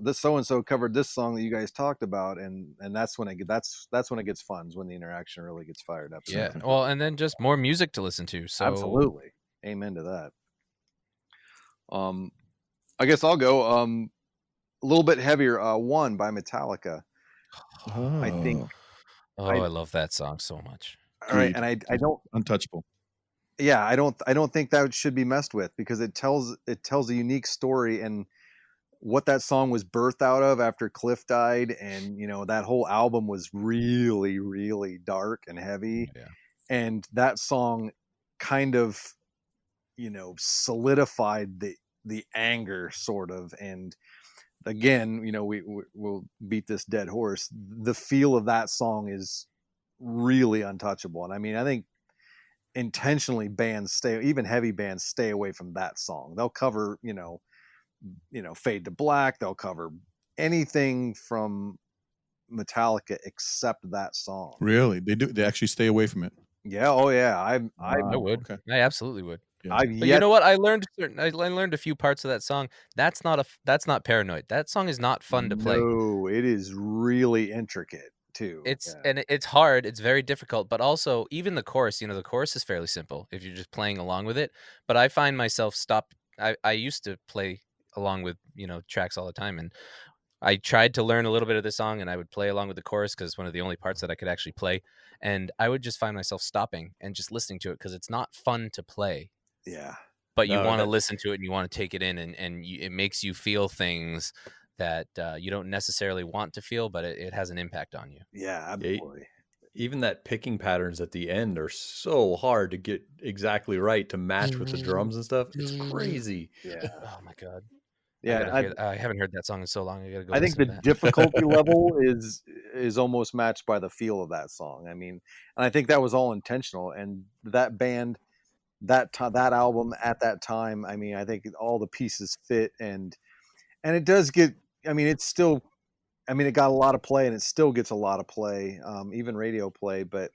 this so-and-so covered this song that you guys talked about. And that's when that's when it gets fun, is when the interaction really gets fired up. Yeah. Well, and then just more music to listen to. So absolutely. Amen to that. I guess I'll go a little bit heavier. One by Metallica. I think. I love that song so much. All right, and I don't. Untouchable. Yeah, I don't think that should be messed with because it tells a unique story and what that song was birthed out of after Cliff died, and that whole album was really, really dark and heavy, and that song kind of solidified the anger sort of. And again, we'll beat this dead horse. The feel of that song is really untouchable, and I mean, I think intentionally even heavy bands stay away from that song. They'll cover Fade to Black, they'll cover anything from Metallica except that song. Really? They actually stay away from it? Yeah. Oh yeah. I would. Okay. I absolutely would. Yeah. But you know what? I learned a few parts of that song. That's not Paranoid. That song is not fun to play. No, it is really intricate too. And it's hard. It's very difficult. But also, even the chorus. The chorus is fairly simple if you're just playing along with it. But I find myself I used to play along with tracks all the time, and I tried to learn a little bit of the song, and I would play along with the chorus because it's one of the only parts that I could actually play. And I would just find myself stopping and just listening to it because it's not fun to play. Yeah. But you No, want to that- listen to it and you want to take it in, and it makes you feel things that you don't necessarily want to feel, but it has an impact on you. Yeah, absolutely. Even that picking patterns at the end are so hard to get exactly right to match with the drums and stuff. It's crazy. Yeah. Oh my God. Yeah. I haven't heard that song in so long. I gotta go I think listen the to that. difficulty level is almost matched by the feel of that song. I mean, and I think that was all intentional. And that band, that album at that time, I mean, I think all the pieces fit, and it does get. I mean, it's still. I mean, it got a lot of play, and it still gets a lot of play, even radio play. But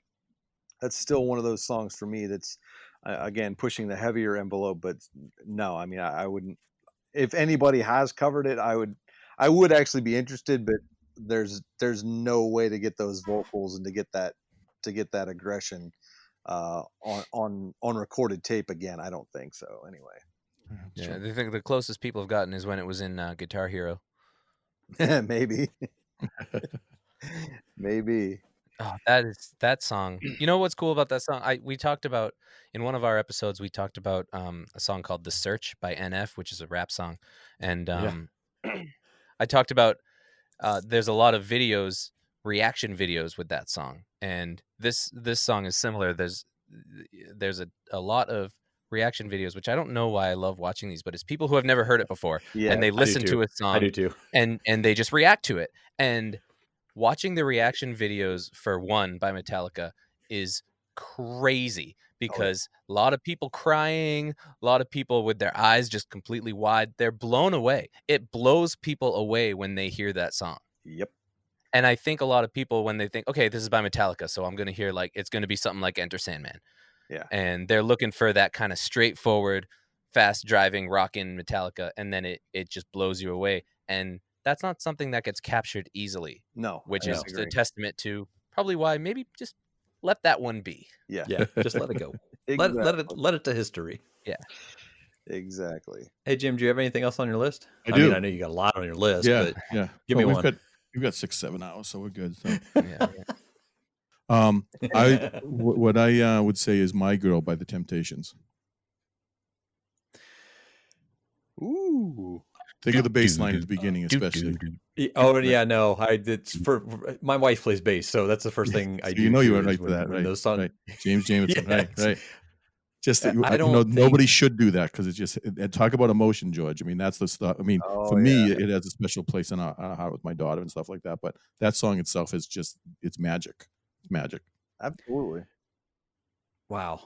that's still one of those songs for me that's, again, pushing the heavier envelope. But no, I mean, I wouldn't. If anybody has covered it, I would actually be interested, but there's no way to get those vocals and to get that aggression on recorded tape again. I don't think so. Anyway, Yeah, I think the closest people have gotten is when it was in Guitar Hero. maybe, maybe. Oh, that song. You know what's cool about that song? We talked about in one of our episodes. We talked about a song called "The Search" by NF, which is a rap song, and I talked about there's a lot of videos, reaction videos with that song, and this song is similar. There's a lot of reaction videos, which I don't know why I love watching these, but it's people who have never heard it before, and they listen to a song. I do too, and they just react to it. And watching the reaction videos for One by Metallica is crazy because a lot of people crying, a lot of people with their eyes just completely wide. They're blown away. It blows people away when they hear that song. Yep. And I think a lot of people, when they think, okay, this is by Metallica, so I'm going to hear it's going to be something like Enter Sandman. Yeah. And they're looking for that kind of straightforward, fast driving, rockin' Metallica. And then it just blows you away. And that's not something that gets captured easily. No. Which is a testament to probably why maybe just let that one be. Yeah. Yeah. Just let it go. Exactly. Let it to history. Yeah. Exactly. Hey Jim, do you have anything else on your list? I do. mean, I know you got a lot on your list, Yeah, but yeah. give me one. We've got 6-7 hours, so we're good. So. Yeah. What I would say is "My Girl" by the Temptations. Ooh. Think of the bass line at the beginning, especially. Oh yeah, no. It's for my wife plays bass, so that's the first thing I do. You know you too, went is right for that, when right? those songs... Right. James Jamerson, Yeah, right. Just I don't think... nobody should do that because it's just talk about emotion, George. I mean, that's the stuff. I mean, for me, it has a special place in our heart with my daughter and stuff like that. But that song itself is just it's magic. It's magic. Absolutely. Wow.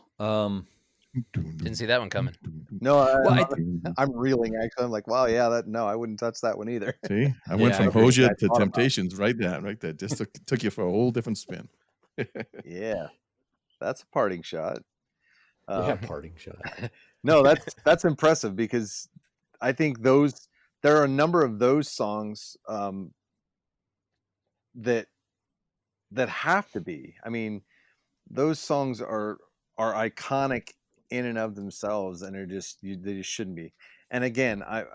Didn't see that one coming. No, I'm reeling. Actually, I'm like, wow, yeah, I wouldn't touch that one either. See, I went from Hozier to Temptations, right there. Just took you for a whole different spin. Yeah, that's a parting shot. Parting shot. No, that's impressive because I think there are a number of those songs that have to be. I mean, those songs are iconic in and of themselves, and they just shouldn't be. And again, I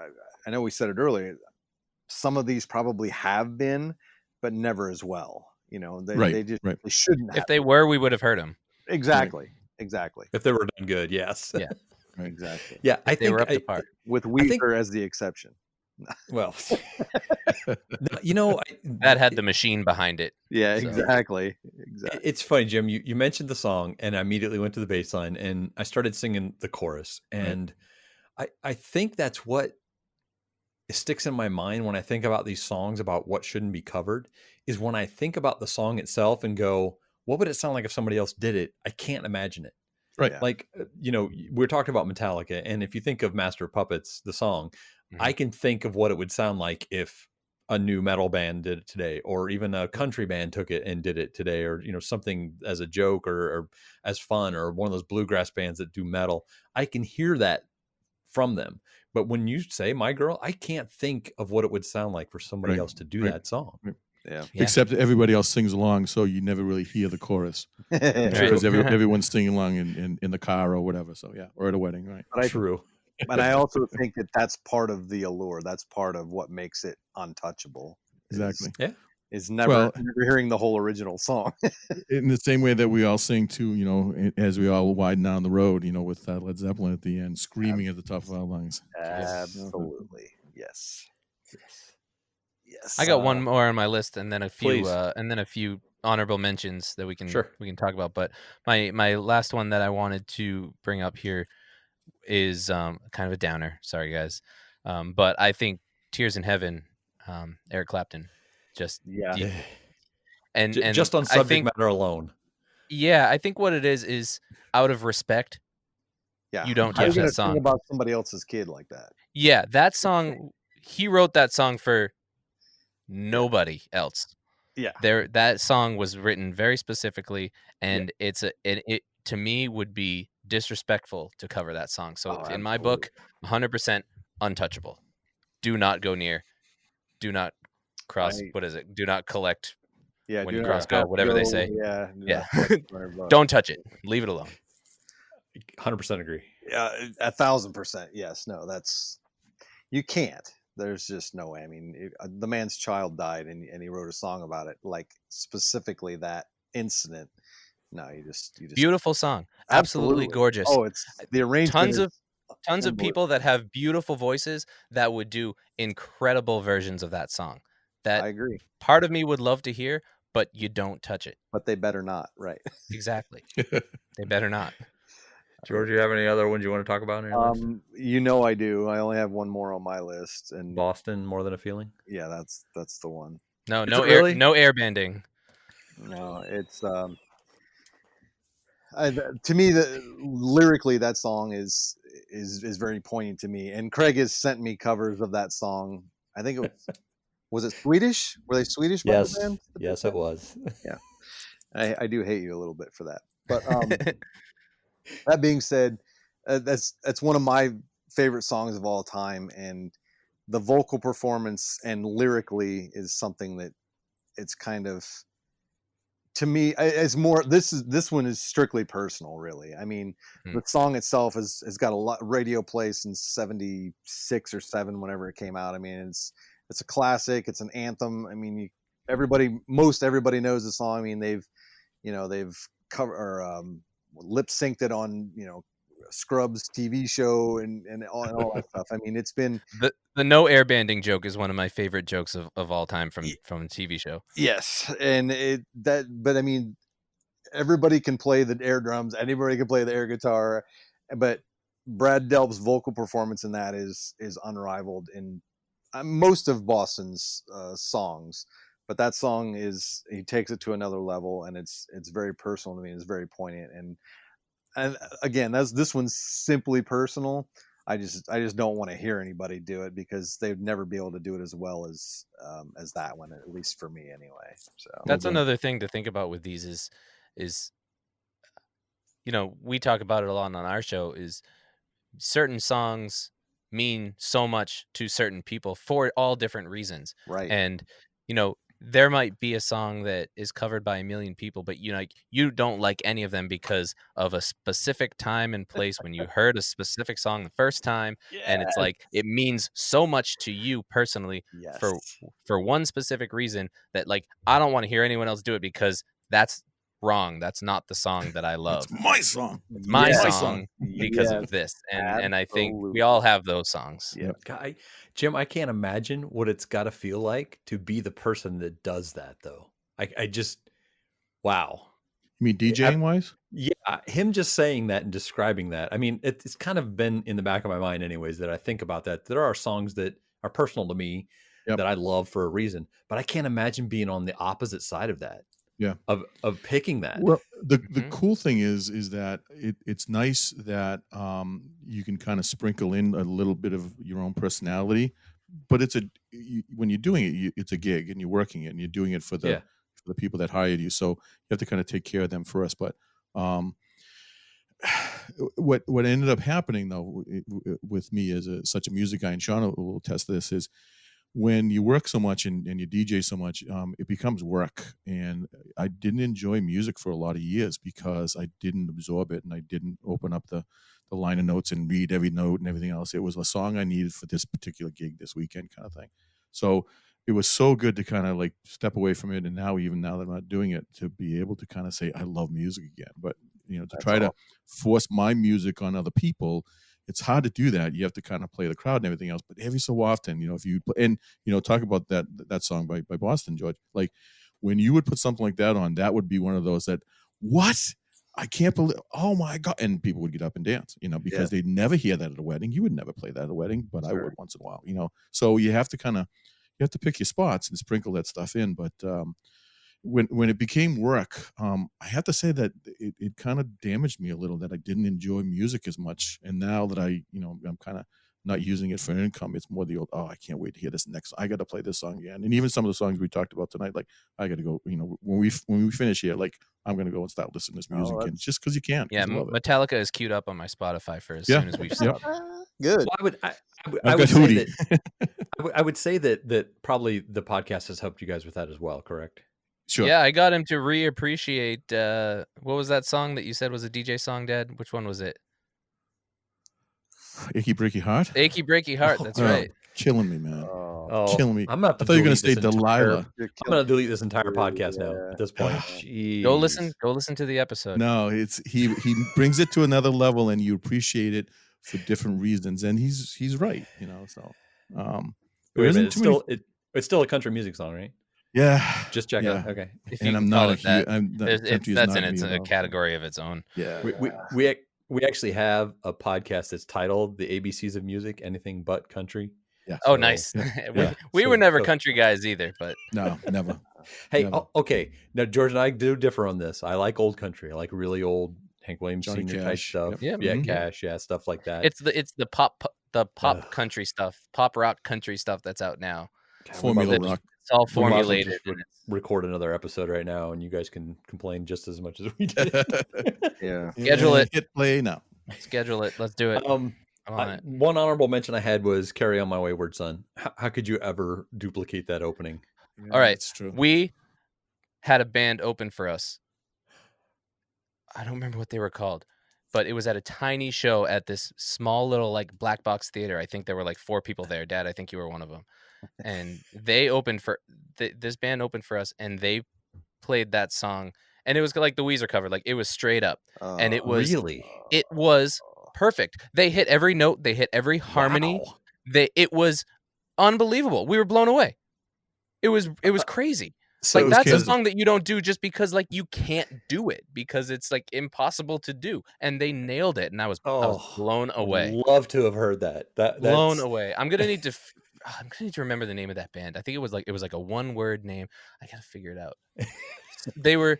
know we said it earlier. Some of these probably have been, but never as well. You know, they shouldn't have. If they were, we would have heard them. Exactly. Exactly. If they were done good, yes. Yeah. Exactly. Yeah, I think they were up to par. With Weezer as the exception. Well, that had the machine behind it. Yeah, so. Exactly. It's funny, Jim. You mentioned the song, and I immediately went to the bass line, and I started singing the chorus. And I think that's what sticks in my mind when I think about these songs about what shouldn't be covered, is when I think about the song itself and go, what would it sound like if somebody else did it? I can't imagine it. Right. Yeah. Like, we're talking about Metallica, and if you think of Master of Puppets, the song, I can think of what it would sound like if a new metal band did it today, or even a country band took it and did it today, or something as a joke or as fun, or one of those bluegrass bands that do metal. I can hear that from them. But when you say "My Girl," I can't think of what it would sound like for somebody else to do that song. Yeah. Except everybody else sings along, so you never really hear the chorus because everyone's singing along in the car or whatever. So yeah, or at a wedding, right? But True. and I also think that that's part of the allure. That's part of what makes it untouchable. Exactly. Is Well, never hearing the whole original song. in the same way that we all sing to, you know, as we all widen down the road, you know, with Led Zeppelin at the end, screaming at the top of our lungs. Absolutely. Yes. I got one more on my list, and then a few, please. and then a few honorable mentions that we can Sure. talk about. But my last one that I wanted to bring up here is kind of a downer. Sorry, guys, but I think "Tears in Heaven," Eric Clapton, just and just on I subject think, matter alone. Yeah, I think what it is out of respect. Yeah, You don't how are touch you that gonna song sing about somebody else's kid like that? Yeah, that song. He wrote that song for nobody else. Yeah, that song was written very specifically, and it to me would be disrespectful to cover that song. So in my book, 100% untouchable. Do not go near. Do not cross. What is it? Do not collect. Yeah, when do you not cross go. Whatever they say. Yeah, Yeah. $200. Don't touch it. Leave it alone. 100% agree. Yeah, 1,000%. Yes, no, that's you can't. There's just no way. I mean, the man's child died, and he wrote a song about it, like specifically that incident. No, you just Beautiful song, absolutely gorgeous. Oh, it's the arrangement. Tons of people that have beautiful voices that would do incredible versions of that song. That I agree. Part of me would love to hear, but you don't touch it. But they better not, right? Exactly. They better not. George, you have any other ones you want to talk about on your list? You know I do. I only have one more on my list, and Boston, More Than a Feeling. Yeah, that's the one. No air banding. No, it's to me, lyrically that song is very poignant to me. And Craig has sent me covers of that song. I think it was it Swedish? Were they Swedish? Yes, band? yes, it was. Yeah, I do hate you a little bit for that. But that being said, that's one of my favorite songs of all time, and the vocal performance and lyrically is something that it's kind of, to me, it's more, this one is strictly personal, really. I mean, the song itself has got a lot radio play since 76 or 7, whenever it came out. I mean, it's a classic. It's an anthem. I mean, most everybody knows the song. I mean, they've covered or lip synced it on, Scrubs TV show and all that stuff. I mean, it's been the no air banding joke is one of my favorite jokes of all time from a TV show. Yes, and but I mean, everybody can play the air drums, anybody can play the air guitar, but Brad Delp's vocal performance in that is unrivaled in most of Boston's songs. But that song he takes it to another level, and it's very personal to me. It's very poignant, and again, this one's simply personal. I just don't want to hear anybody do it, because they'd never be able to do it as well as that one, at least for me anyway. So that's another thing to think about with these is we talk about it a lot on our show, is certain songs mean so much to certain people for all different reasons. Right. And there might be a song that is covered by a million people, but you don't like any of them because of a specific time and place when you heard a specific song the first time. Yes. And it's like, it means so much to you personally. Yes. for one specific reason that, like, I don't want to hear anyone else do it because that's wrong. That's not the song that I love. It's my song. It's my song because of this. And I think we all have those songs. Yeah. Jim, I can't imagine what it's got to feel like to be the person that does that, though. I just, wow. You mean DJing wise? Yeah. Him just saying that and describing that. I mean, it's kind of been in the back of my mind anyways, that I think about that. There are songs that are personal to me that I love for a reason, but I can't imagine being on the opposite side of that. Yeah, of picking that. Well, the cool thing is that it's nice that you can kind of sprinkle in a little bit of your own personality, but when you're doing it, it's a gig and you're working it and you're doing it for the people that hired you. So you have to kind of take care of them first. But what ended up happening though with me as such a music guy, and Shaun will test this, is when you work so much and you DJ so much, it becomes work. And I didn't enjoy music for a lot of years because I didn't absorb it and I didn't open up the line of notes and read every note and everything else. It was a song I needed for this particular gig this weekend kind of thing. So it was so good to kind of like step away from it. And now, even now that I'm not doing it, to be able to kind of say, I love music again. But, you know, to try to force my music on other people, it's hard to do that. You have to kind of play the crowd and everything else. But every so often, you know, if you play, and, you know, talk about that song by Boston, George, like when you would put something like that on, that would be one of those that, what? I can't believe, oh my God. And people would get up and dance, you know, because they'd never hear that at a wedding. You would never play that at a wedding, but I would once in a while, you know. So you have to pick your spots and sprinkle that stuff in. But when it became work, I have to say that it kind of damaged me a little, that I didn't enjoy music as much. And now that I'm kind of not using it for income, it's more the old, oh, I can't wait to hear this next. I got to play this song again. And even some of the songs we talked about tonight, like I got to go, you know, when we finish here, like I'm going to go and start listening to this music again, just because you can. Yeah, Metallica is queued up on my Spotify for as soon as we've stopped. Good. Well, I would say that I would say that probably the podcast has helped you guys with that as well, correct? Sure. Yeah, I got him to reappreciate. What was that song that you said was a DJ song, Dad? Which one was it? Achy Breaky Heart? Achy Breaky Heart, that's right. Killing me, man. Killing me. I thought you were going to say Delilah. I'm going to delete this entire podcast now at this point. Go listen to the episode. No, it's he brings it to another level and you appreciate it for different reasons. And he's right, you know, so wait a minute, it's still a country music song, right? Yeah. Just check it. Okay. And I'm not that's in a category of its own. Yeah. We actually have a podcast that's titled The ABCs of Music, Anything But Country. Yeah. Oh, nice. We were never country guys either, but no, never. Hey, never. Okay. Now George and I do differ on this. I like old country. I like really old Hank Williams Johnny Sr. Cash type stuff. Yep. Yeah, Cash, stuff like that. It's the pop country stuff, pop rock country stuff that's out now. Formula rock. It's all formulated. Record another episode right now, and you guys can complain just as much as we did. Yeah. Schedule it. Hit play now. Schedule it. Let's do it. One honorable mention I had was "Carry On My Wayward Son." How could you ever duplicate that opening? All right, it's true. We had a band open for us. I don't remember what they were called, but it was at a tiny show at this small little like black box theater. I think there were like 4 people there. Dad, I think you were one of them. And they opened for this band opened for us, and they played that song, and it was like the Weezer cover, like it was straight up, and it was perfect. They hit every note, they hit every harmony. Wow. It was unbelievable. We were blown away. It was crazy. So like that's a song that you don't do just because like you can't do it, because it's like impossible to do, and they nailed it, and I was blown away. Love to have heard that. Blown away. I'm gonna need to remember the name of that band. I think it was like a 1-word name. I gotta figure it out. They were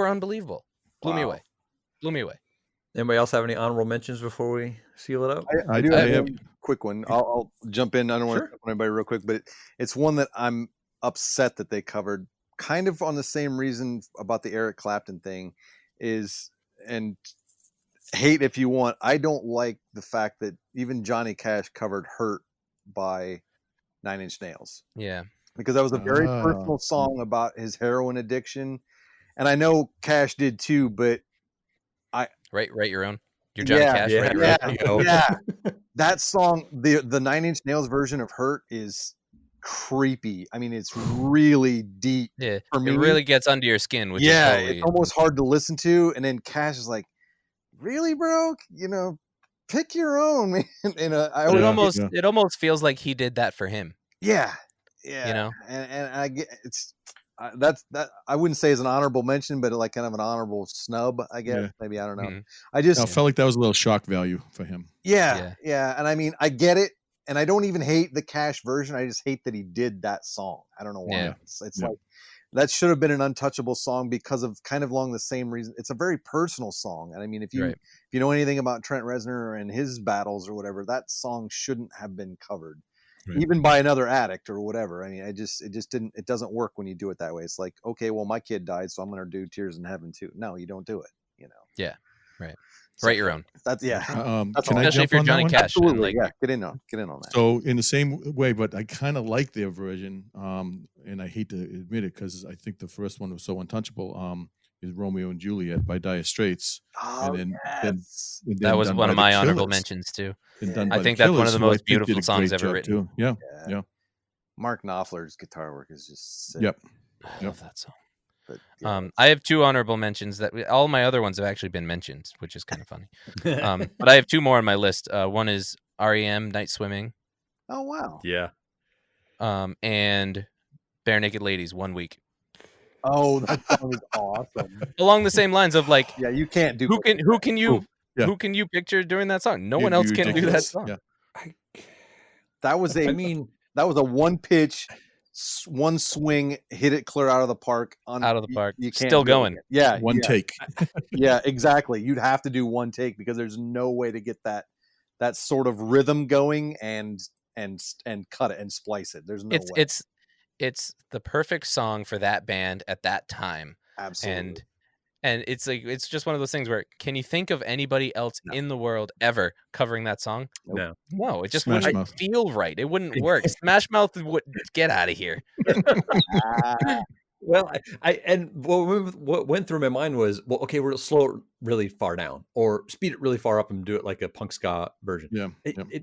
unbelievable. Blew me away. Anybody else have any honorable mentions before we seal it up? I do have a quick one. I'll jump in. I don't want to jump on anybody real quick, but it's one that I'm upset that they covered, kind of on the same reason about the Eric Clapton thing is, and hate if you want, I don't like the fact that even Johnny Cash covered Hurt by 9 Inch Nails. Yeah. Because that was a very personal song about his heroin addiction. And I know Cash did too, but write your own. Your Johnny Cash. Write your own. Yeah. That song, the 9 Inch Nails version of Hurt is creepy. I mean, it's really deep. Yeah. For me. It really gets under your skin, which is totally... it's almost hard to listen to. And then Cash is like, really, bro? You know, pick your own, man. And it almost feels like he did that for him. Yeah. You know, and I get that I wouldn't say is an honorable mention, but like kind of an honorable snub, I guess. Yeah. Maybe, I don't know. Mm-hmm. I felt like that was a little shock value for him. Yeah. And I mean, I get it, and I don't even hate the Cash version. I just hate that he did that song. I don't know why. Yeah. It's like that should have been an Untouchable song because of kind of along the same reason. It's a very personal song, and I mean, if you know anything about Trent Reznor and his battles or whatever, that song shouldn't have been covered. Right. Even by another addict or whatever. I mean, it doesn't work when you do it that way. It's like, okay, well, my kid died, so I'm going to do Tears in Heaven too. No, you don't do it, you know? Yeah. Right. So, Write your own. That's Can I Especially jump if you're on that Johnny one? Cash. absolutely, Like, yeah. Get in on that. So in the same way, but I kind of like their version, and I hate to admit it because I think the first one was so untouchable. Is Romeo and Juliet by Dire Straits, Oh, and yes. that was done one by of the my honorable Killers, mentions too. and done I by the think that's one of Killers, the who I most think did beautiful a songs great ever job written. too. Yeah, Yeah. yeah, Mark Knopfler's guitar work is just sick. yep. I love that song. But yeah, I have 2 honorable mentions that all my other ones have actually been mentioned, which is kind of funny. But I have 2 more on my list. One is REM, Night Swimming, oh wow. Yeah. and Bare Naked Ladies, 1 Week. Oh, that song is awesome. Along the same lines of like, Yeah, you can't do who can Oh, yeah. who can you picture doing that song? No It'd one be else can do that ridiculous. song. Yeah. That was I mean, that was a one pitch, one swing, hit it clear out of the park. Out of the park. You can't Still do it going. again. Yeah, One yeah, take. yeah, exactly. You'd have to do one take because there's no way to get that sort of rhythm going and cut it and splice it. There's no way. It's the perfect song for that band at that time. Absolutely. And it's like, it's just one of those things where, can you think of anybody else in the world ever covering that song? no. No, it just Smash wouldn't Mouth. feel right. It wouldn't work. Smash Mouth would get out of here. Well, I and what went through my mind was, well, okay, we'll slow it really far down or speed it really far up and do it like a punk ska version. Yeah.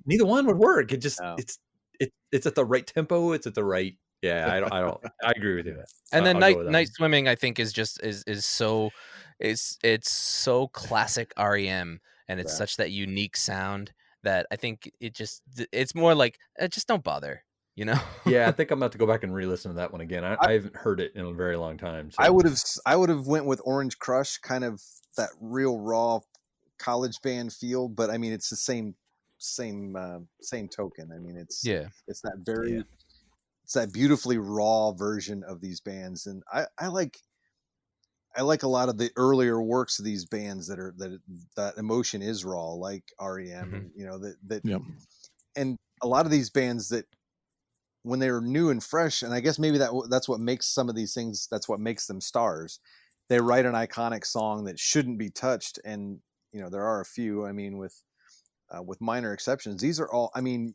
Neither one would work. It just No. it's at the right tempo. It's at the right. Yeah, I don't. I agree with you. And then I'll go with that Night one. Swimming, I think, is just is so it's so classic REM, and it's Yeah. such that unique sound that I think it's more like, just don't bother, you know? Yeah, I think I'm about to go back and re-listen to that one again. I haven't heard it in a very long time. So. I would have went with Orange Crush, kind of that real raw college band feel, but I mean it's the same token. I mean it's that very it's that beautifully raw version of these bands, and I like a lot of the earlier works of these bands that emotion is raw, like REM, and you know that and a lot of these bands that when they were new and fresh, and I guess maybe that's what makes some of these things, that's what makes them stars. They write an iconic song that shouldn't be touched, and you know there are a few. I mean, with minor exceptions, these are all. I mean,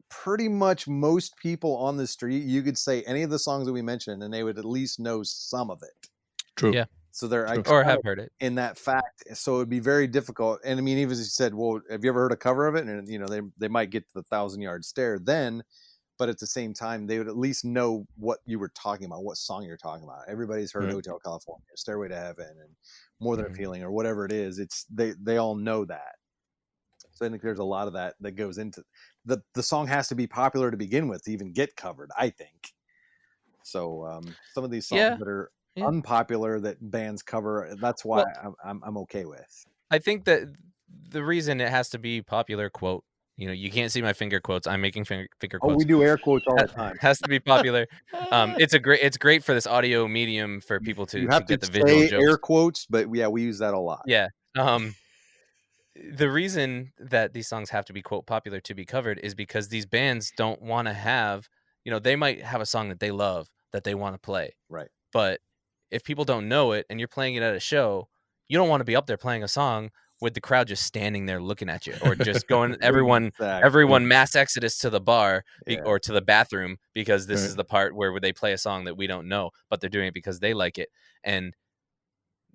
pretty much most people on the street, you could say any of the songs that we mentioned, and they would at least know some of it. True. Yeah. So they're or have heard it in that fact. So it'd be very difficult. And I mean, even as you said, well, have you ever heard a cover of it? And you know, they might get to the 1,000-yard stare then. But at the same time, they would at least know what you were talking about, what song you're talking about. Everybody's heard Hotel California, Stairway to Heaven, and More Than a Feeling, or whatever it is. It's they all know that. So I think there's a lot of that goes into the song has to be popular to begin with to even get covered, I think. So some of these songs that are unpopular that bands cover, that's why I'm okay with. I think that the reason it has to be popular, quote, you know, you can't see my finger quotes. I'm making finger quotes. Oh, we do air quotes all the time. Has to be popular. It's great for this audio medium for people to get the visual jokes. Air quotes, but yeah, we use that a lot. Yeah. The reason that these songs have to be, quote, popular to be covered is because these bands don't want to have, you know, they might have a song that they love that they want to play. Right. But if people don't know it and you're playing it at a show, you don't want to be up there playing a song with the crowd just standing there looking at you, or just going everyone mass exodus to the bar or to the bathroom because this is the part where they play a song that we don't know, but they're doing it because they like it. And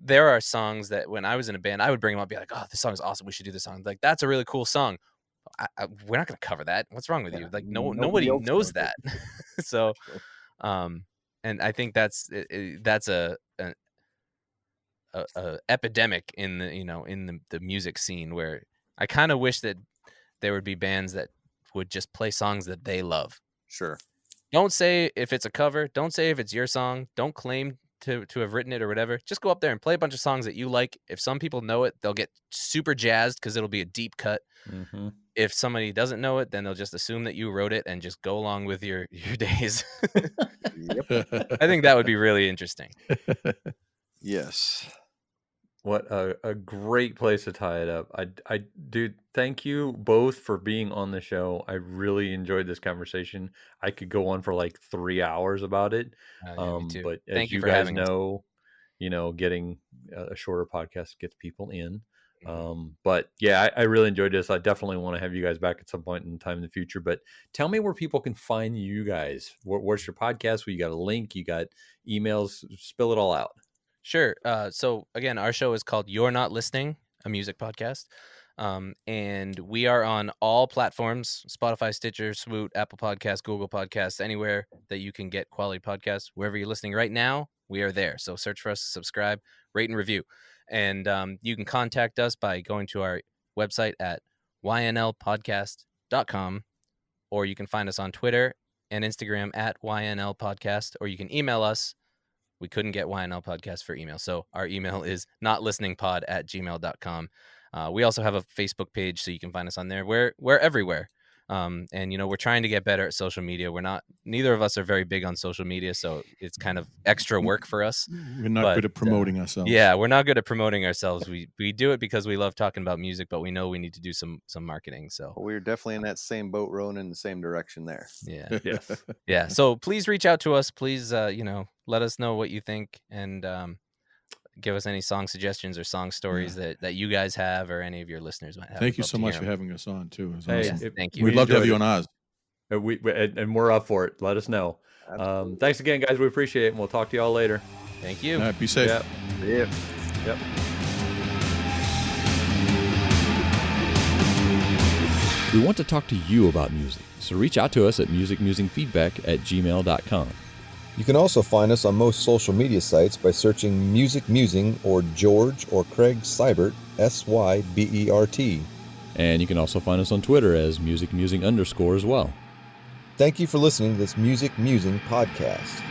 there are songs that when I was in a band, I would bring them up, be like, "Oh, this song is awesome. We should do this song." Like, that's a really cool song. We're not going to cover that. What's wrong with you? Like, nobody knows that. So, and I think that's a epidemic in the, you know, in the music scene, where I kind of wish that there would be bands that would just play songs that they love. Sure. Don't say if it's a cover. Don't say if it's your song. Don't claim to have written it or whatever. Just go up there and play a bunch of songs that you like. If some people know it, they'll get super jazzed because it'll be a deep cut. Mm-hmm. If somebody doesn't know it, then they'll just assume that you wrote it and just go along with your days. I think that would be really interesting. Yes. What a great place to tie it up. I dude, thank you both for being on the show. I really enjoyed this conversation. I could go on for like 3 hours about it. Me too. But Thank as you you for guys having us. know, you know, getting a shorter podcast gets people in. But yeah, I really enjoyed this. I definitely want to have you guys back at some point in time in the future. But tell me where people can find you guys. Where's your podcast? Where you got a link? You got emails? Spill it all out. Sure. So again, our show is called You're Not Listening, a music podcast. And we are on all platforms: Spotify, Stitcher, Swoot, Apple Podcasts, Google Podcasts, anywhere that you can get quality podcasts. Wherever you're listening right now, we are there. So search for us, subscribe, rate, and review. And you can contact us by going to our website at ynlpodcast.com, or you can find us on Twitter and Instagram at ynlpodcast, or you can email us. We couldn't get YNL podcast for email, so our email is notlisteningpod@gmail.com. We also have a Facebook page, so you can find us on there. We're everywhere. And we're trying to get better at social media. Neither of us are very big on social media, so it's kind of extra work for us. We're not good at promoting ourselves. Yeah, we're not good at promoting ourselves. We do it because we love talking about music, but we know we need to do some marketing. So we're definitely in that same boat, rowing in the same direction there. Yeah. Yes. Yeah. So please reach out to us. Please, let us know what you think, and give us any song suggestions or song stories that you guys have, or any of your listeners might have. Thank you so much for having us on too. It was awesome. Thank you. We'd love to have you on Oz. And we're up for it. Let us know. Thanks again, guys. We appreciate it, and we'll talk to y'all later. Thank you. All right, be safe. Yep. We want to talk to you about music, so reach out to us at MusicMusingFeedback@gmail.com. You can also find us on most social media sites by searching Music Musing or George or Craig Seibert, Sybert. And you can also find us on Twitter as MusicMusing_ as well. Thank you for listening to this Music Musing podcast.